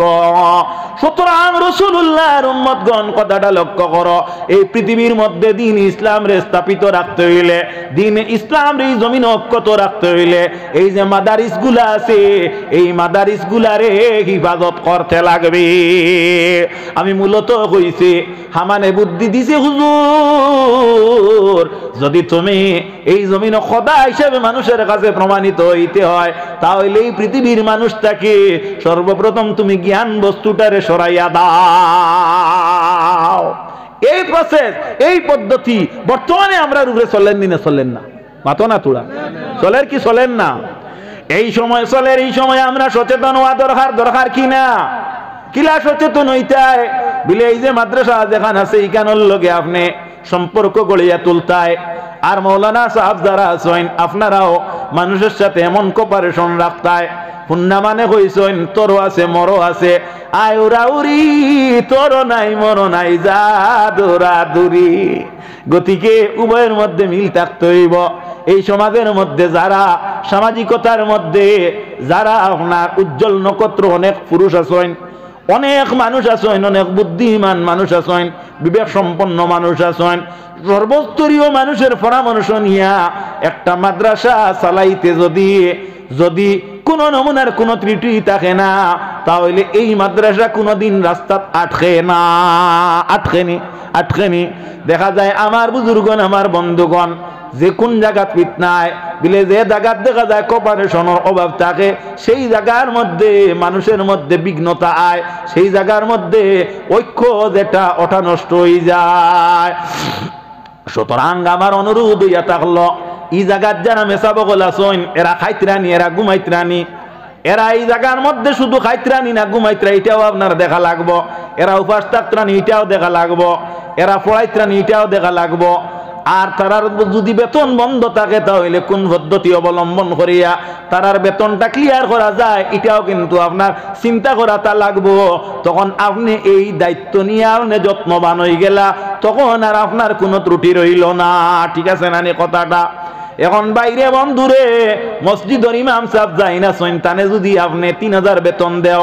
সুতরাং রাসূলুল্লাহর উম্মতগণ কথাটা লক্ষ্য করো, এই পৃথিবীর মধ্যে দ্বীন ইসলাম রে স্থাপিত রাখতে হইলে, দ্বীন ইসলাম রে জমিন অক্ষত রাখতে হইলে এই যে মাদারিস গুলা আছে এই মাদারিস গুলারে হিফাজত করতে লাগবে। আমি মূলত কইছি হামানে বুদ্ধি দিছে হুজুর, যদি তুমি এই জমিন খোদা হিসেবে মানুষের কাছে প্রমাণিত হইতে হয় তাহলে এই পৃথিবীর মানুষটাকে সর্বপ্রথম তুমি জ্ঞান বস্তুটারে সরাইয়া দাও। এই প্রসেস, এই পদ্ধতি বর্তমানে আমরা রূপে চলেন না, চলেন না মাতো না তোরা চলের কি চলেন না? এই সময় চলের, এই সময় আমরা সচেতন হওয়া দরকার, দরকার কি না? কিলা সচেতন হইতায় বলে এই যে মাদ্রাসা যেখান আছে এইখানের লগে আপনি সম্পর্ক গড়িয়া তুলতায়। আর মৌলানা সাহেব যারা আছেন আপনারাও মানুষের সাথে এমন কোপারেশন রাখতায়, পুন্না মানে কইছেন তোরও আছে মরো আছে, আয় উড়াউরি তোর নাই মরো নাই যা দৌড়াদৌড়ি। গতিকে উভয়ের মধ্যে মিল থাকতে হইব। এই সমাজের মধ্যে যারা সামাজিকতার মধ্যে যারা আপনার উজ্জ্বল নক্ষত্র, অনেক পুরুষ আছেন, অনেক মানুষ আছেন, অনেক বুদ্ধিমান মানুষ আছেন, বিবেক সম্পন্ন মানুষ আছেন, সর্বস্তরীয় মানুষের পরামর্শ নিয়া একটা মাদ্রাসা চালাইতে যদি কোন নমুনার কোন ত্রুটি থাকে না তাহলে এই মাদ্রাসা কোনদিন রাস্তাত আটকেনি। দেখা যায় আমার বুজুর্গণ, আমার বন্ধুগণ যে কোন জায়গা ফিতনায় বিলে যে জায়গা দেখা যায় কোপারেশনের অভাব থাকে, সেই জায়গার মধ্যে মানুষের মধ্যে বিঘ্নতা আয়, সেই জায়গার মধ্যে ঐক্য যেটা ওটা নষ্ট হয়ে যায়। সুতরাং আমার অনুরোধ হইয়া থাকলো এই জায়গার যারা মেসাবগল আছেন এরা খাইতরানি, এরা ঘুমাইতরানি, এরা এই জায়গার মধ্যে শুধু খাইতরানি না ঘুমাইতরা এটাও আপনার দেখা লাগবো, এরা উপাস থাকতরানি এটাও দেখা লাগবো, এরা পড়াইতরানি এটাও দেখা লাগবো। আর তারার যদি বেতন বন্ধ থাকে তাহলে কোন পদ্ধতি অবলম্বন করিয়া তারার বেতনটা ক্লিয়ার করা যায় এটাও কিন্তু আপনার চিন্তা করাটা লাগবো। তখন আপনি এই দায়িত্ব নিয়ে আপনি যত্নবান হয়ে গেলা, তখন আর আপনার কোনো ত্রুটি রইল না। ঠিক আছে না কথাটা? এখন বাইরে বন্ধুরে মসজিদের ইমাম সাহেব যাই না সন্তানে যদি আপনি 3000 বেতন দেও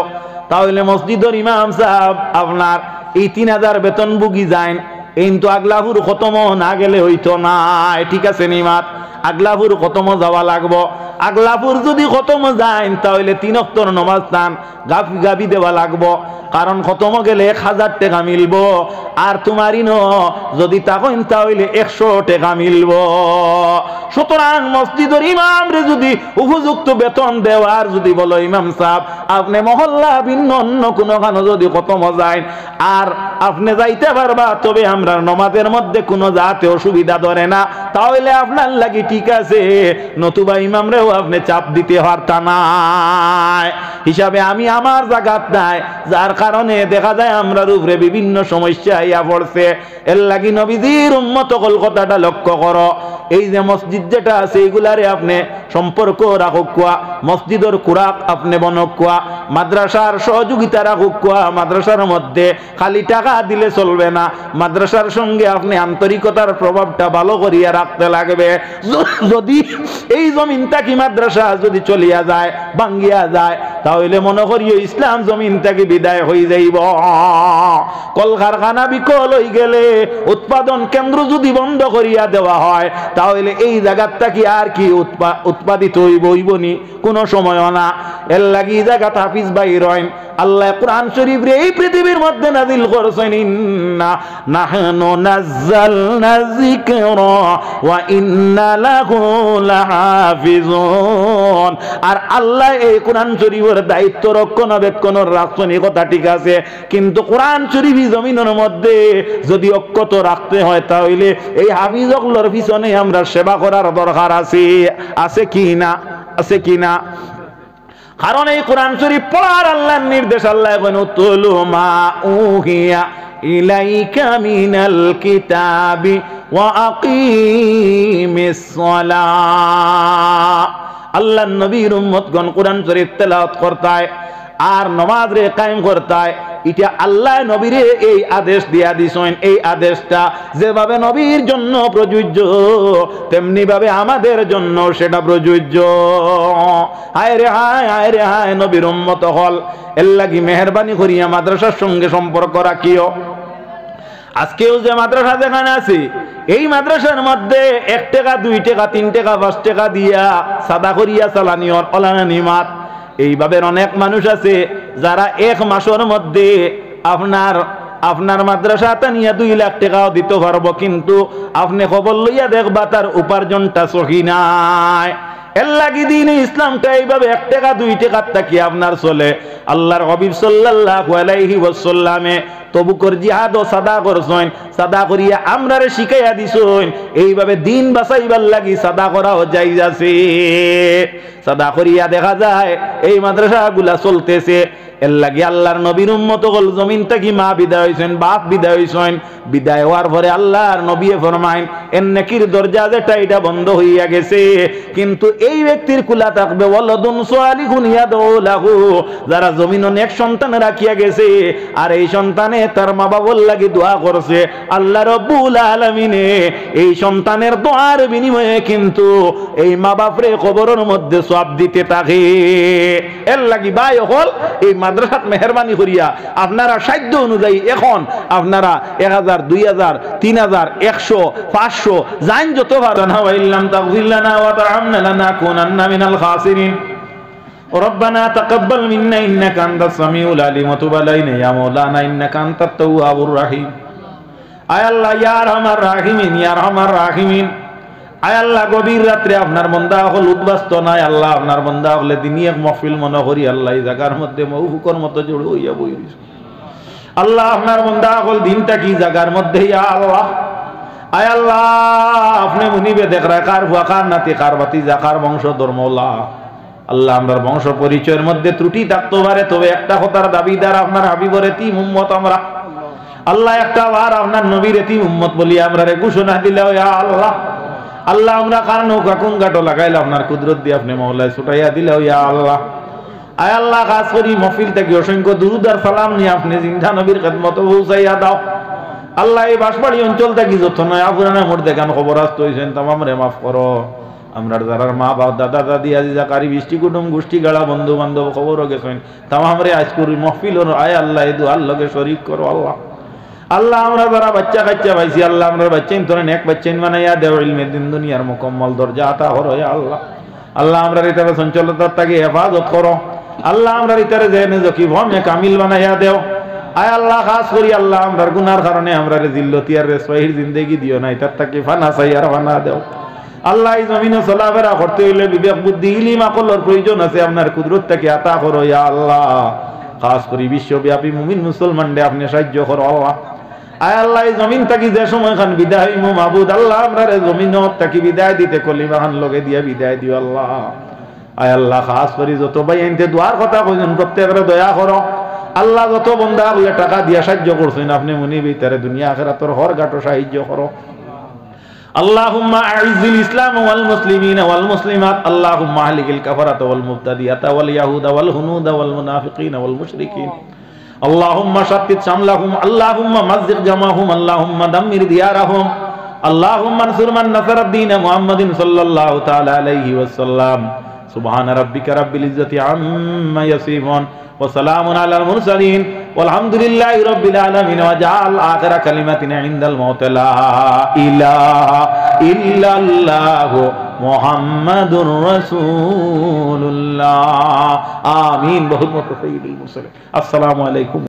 তাহলে মসজিদের ইমাম সাহেব আপনার এই 3000 বেতন বুগি যায়, কিন্তু আগলাপুর খতম না গেলে হইতো না। ঠিক আছে নিমাত, আগলাপুর খতম যাওয়া লাগবো। আগলাপুর যদি খতম যায় তাহলে 3 ওয়াক্তের নামাজ দান গাবি দেওয়া লাগবো, কারণ খতম গেলে 1000 টাকা মিলব, আর তোমারই যদি তখন তাহলে 100 টাকা মিলব। সুতরাং মসজিদের ইমাম রে যদি উপযুক্ত বেতন দেওয়ার যদি বলো ইমাম সাহেব আপনি মহল্লা ভিন্ন অন্য কোনোখানে যদি খতম যায় আর আপনি যাইতে পারবা, তবে আমরা নমাজের মধ্যে কোনো যাতে অসুবিধা ধরে না, তাহলে আপনার লাগি ঠিক আছে, নতুবা ইমামরেও আপনি চাপ দিতে পারতা না হিসাবে আমি আমার জায়গাত নাই, যার কারণে দেখা যায় আমরার উপরে বিভিন্ন সমস্যা ইয়া পড়ছে। এর লাগি নবীজির উম্মত কলকাতাটা লক্ষ্য করো, এই যে মসজিদ যেটা আছে এইগুলারে আপনি সম্পর্ক রাখুক, মসজিদের কুরাক আপনি বনক, মাদ্রাসার সহযোগিতা রাখুক। মাদ্রাসার মধ্যে খালি টাকা দিলে চলবে না, মাদ্রাসার সঙ্গে আপনি আন্তরিকতার প্রভাবটা ভালো করিয়া রাখতে লাগবে। যদি এই জমিনটা কি মাদ্রাসা যদি চলিয়া যায়, ভাঙ্গিয়া যায়, তাহলে মনে করিও ইসলাম জমিন থেকে বিদায় হয়ে যাইব। কলকারখানা বিকল হয়ে গেলে, উৎপাদন কেন্দ্র যদি বন্ধ করিয়া দেওয়া হয়, তাহলে এই জায়গাটা কি আর কি উৎপাদিত হইবনি কোনো সময় না। এর লাগি জায়গা হাফিজ ভাই রয়েন, আল্লাহ কোরআন শরীফ রে এই পৃথিবীর মধ্যে নাযিল করেছেন, ইন্না নাহনু নাযালনা যিকরা ওয়া ইন্না লাহু লাহাফিজুন। আর আল্লাহ এই কোরআন শরীফের দায়িত্ব রক্ষণাবেক্ষণের রাখছেন, কথা ঠিক আছে, কিন্তু কোরআন শরীফ জমিনের মধ্যে যদি অক্ষত রাখতে হয় তাহলে এই হাফিজগুলোর পিছনে আমরা সেবা করার দরকার আছে কি না? আছে কি না? কারণ এই কোরআন শরীফ পড়ার আল্লাহর নির্দেশ, আল্লাহ বলেন তুলু মা উহিয়া ইলাইকা মিনাল কিতাবি ওয়া আকিমিস সালাহ। আল্লাহর নবীর উম্মতগণ কোরআন শরীফ তেলাওয়াত করতায় আর নামাজ রে কায়েম করতায়, এটা আল্লাহ নবীরে এই আদেশ দিয়া দিছেন। এই আদেশটা যেভাবে নবীর জন্য প্রযোজ্য তেমনি ভাবে আমাদের জন্য সেটা প্রযোজ্য। হায় রে হায়, হায় রে হায়, নবীর উম্মত হল এর লাগি মেহেরবানি করিয়া মাদ্রাসার সঙ্গে সম্পর্ক রাখিও। আজকেও যে মাদ্রাসা যেখানে আছে এই মাদ্রাসার মধ্যে 1 টাকা 2 টাকা 3 টাকা 5 টাকা দিয়া সাদা করিয়া চালানি অলানি মাত। এইভাবে অনেক মানুষ আছে যারা 1 মাসের মধ্যে আপনার মাদ্রাসাটা নিয়ে 2 লাখ টাকাও দিতে পারবো, কিন্তু আপনি খবর লইয়া দেখবা তার উপার্জনটা সহি নাই। এর লাগি দিন ইসলামটা এইভাবে 1 টাকা 2 টাকার থাকি আপনার চলে। আল্লাহর হাবিব সাল্লাল্লাহু আলাইহি ওয়াসাল্লামে তবুকর জিহাদ ও সাদা করছেন, সাদা করিয়া আমরারে শিখাইয়া দিছেন এইভাবে দিন বাঁচাইবার লাগি সাদা করাও জায়েজ আছে। সাদা করিয়া দেখা যায় এই মাদ্রাসাগুলা চলতেছে। এর লাগি আল্লাহর নবীর উম্মত হল জমিন থেকে মা বিদায় হইছেন, বাপ বিদায় হইছেন। বিদায় হওয়ার পরে আল্লাহর নবী ফরমাইন এর নেকির দরজা যেটা এটা বন্ধ হইয়া গেছে, কিন্তু এই ব্যক্তির কুলা থাকবে ওয়ালাদুন সালিহুন ইয়াদউ লাহু, যারা জমিন অনেক সন্তান রাখিয়া গেছে আর এই সন্তানে তার মা বাবার লাগি দোয়া করছে। আল্লাহ রাব্বুল আলামিনে এই সন্তানের দোয়ার বিনিময়ে কিন্তু এই মা বাপরে কবরের মধ্যে সওয়াব দিতে থাকে। এর লাগি ভাই হল এই মাদ্রাসাত মেহরবানি করিয়া আপনারা সাধ্য অনুযায়ী এখন আপনারা 1000 2000 3000 100 500 জান যত পারেন ওয়াইল্লাম তাগফির লানা ওয়া তারহামনা লানাকুনান্না মিনাল খাসিরিন ربنا تقبل منا انك انت السميع العليم وتب علينا يا مولانا انك انت التواب الرحيم আয় আল্লাহ ইয়া আরহামার রাহিমিন, ইয়া আরহামার রাহিমিন। আয় আল্লাহ গভীর রাত্রে আপনার বান্দা হল উদ্বাস্ত নাই আল্লাহ, আপনার বান্দা হলে দিনই এক মাহফিল মনে করি আল্লাহ এই জায়গার মধ্যে মৌফুকর মতো জড়ো হইয়া বই আল্লাহ। আপনার বান্দা হল দিনটা কি জায়গার মধ্যে ইয়া আল্লাহ। আয় আল্লাহ আপনি মুনিবে দেখ রা কার হুয়া কার নাতি কার বাতিজা কার বংশ ধর্মলা আল্লাহ। আমরা বংশ পরিচয়ের মধ্যে ত্রুটি থাকতে পারে, তবে একটা কথার দাবিদার আপনার হাবিবর এতিম উম্মত আমরা আল্লাহ। একটা বার আপনার নবীর এতিম উম্মত বলি আমরা ঘোষণা দিলে ইয়া আল্লাহ। আল্লাহ আমরা কার নৌকা কোন গাটো লাগাইলে আপনার কুদরত দিয়ে আপনি মওলায় ছুটাইয়া দিলে ইয়া আল্লাহ। আয় আল্লাহ খাস করি মহফিল থেকে অসংখ্য দুরুদ আর সালাম নিয়ে আপনি জিন্দা নবীর খেদমত পৌঁছাইয়া দাও আল্লাহ। এই বাঁশবাড়ি অঞ্চল থেকে যত নয় আপুরানা মোট দেখান খবর আসতে হয়েছেন তামাম রে মাফ করো। আমরা যারা মা বাপ দাদা দাদি আজি জাকারি বৃষ্টি কুটুম গোষ্ঠী গাড়া বন্ধু বান্ধব খবরও গেছেন তামাম রে আজ করি মহফিল আয় আল্লাহ এই দুয়ার লগে শরীক করো আল্লাহ। আল্লাহ আমরা যারা বাচ্চা কাচ্চা পাইছি আল্লাহ আমরা বাচ্চা ধরেন এক বাচ্চা বানাইয়া দেও ইলমে দিন দুনিয়ার মুকম্মল দরজা আতা করো আল্লাহ। আল্লাহ আমরা রিতারে সঞ্চালতার তাকে হেফাজত করো আল্লাহ। আমরা রিতারে জেনে জকি ভমে কামিল বানাইয়া দেও আয় আল্লাহ। খাস করি আল্লাহ আমরার গুনার কারণে আমরা জিল্লতি আর রেসওয়াহির জিন্দেগি দিও নাই তার তাকে ফানা চাই আর ফানা দেও আল্লাহ। এই জমিনে চলাফেরা করতে হইলে বিবেক বুদ্ধি ইলিম আকলের প্রয়োজন আছে, আপনার কুদরত থেকে আতা করো ইয়া আল্লাহ। খাস করি বিশ্বব্যাপী মুমিন মুসলমানদের আপনি সাহায্য করো আল্লাহ। আয় আল্লাহ এই জমিন থাকি যে সময় খান বিদায় হইমু মাবুদ আল্লাহ আমরা জমিন থাকি বিদায় দিতে কলিমা খান লগে দিয়া বিদায় দিও আল্লাহ। আয় আল্লাহ খাস করি যত ভাই এনতে দোয়ার কথা কইছেন প্রত্যেকের দয়া করো আল্লাহ। যত বন্ধা বলে টাকা দিয়া সাহায্য করছেন আপনি মুনি ভিতরে দুনিয়া আখিরাতের হর ঘাটো সাহায্য করো। আল্লাহুম্মা আইযিল ইসলাম ওয়াল মুসলিমিন ওয়াল মুসলিমাত আল্লাহুম্মা আহলিকিল কাফারাত ওয়াল মুবতাদিয়াত ওয়াল ইয়াহুদা ওয়াল হুনুদ ওয়াল মুনাফিকিন ওয়াল মুশরিকিন আল্লাহুম্মা শাত্তিত শামলাহুম আল্লাহুম্মা মাযজিক জামাহুম আল্লাহুম্মা দাম্মির দিয়ারাহুম আল্লাহুম্মা আনসুর মান নাসারাদ-দীন মুহাম্মাদিন সাল্লাল্লাহু তাআলা আলাইহি ওয়াসাল্লাম। সুবহানা রাব্বিকা রাব্বিল ইজ্জাতি আম্মা ইয়াসিফুন ওয়া সালামুন আলাল মুরসালিন ওয়ালহামদুলিল্লাহি রাব্বিল আলামিন ওয়া জাআল আখিরা কালিমাতিনা ইনদাল মাউত লা ইলাহা ইল্লাল্লাহু মুহাম্মাদুর রাসূলুল্লাহ। আমিন। বহুত মত সাইয়্যিদুল মুরসালিন। আসসালামু আলাইকুম।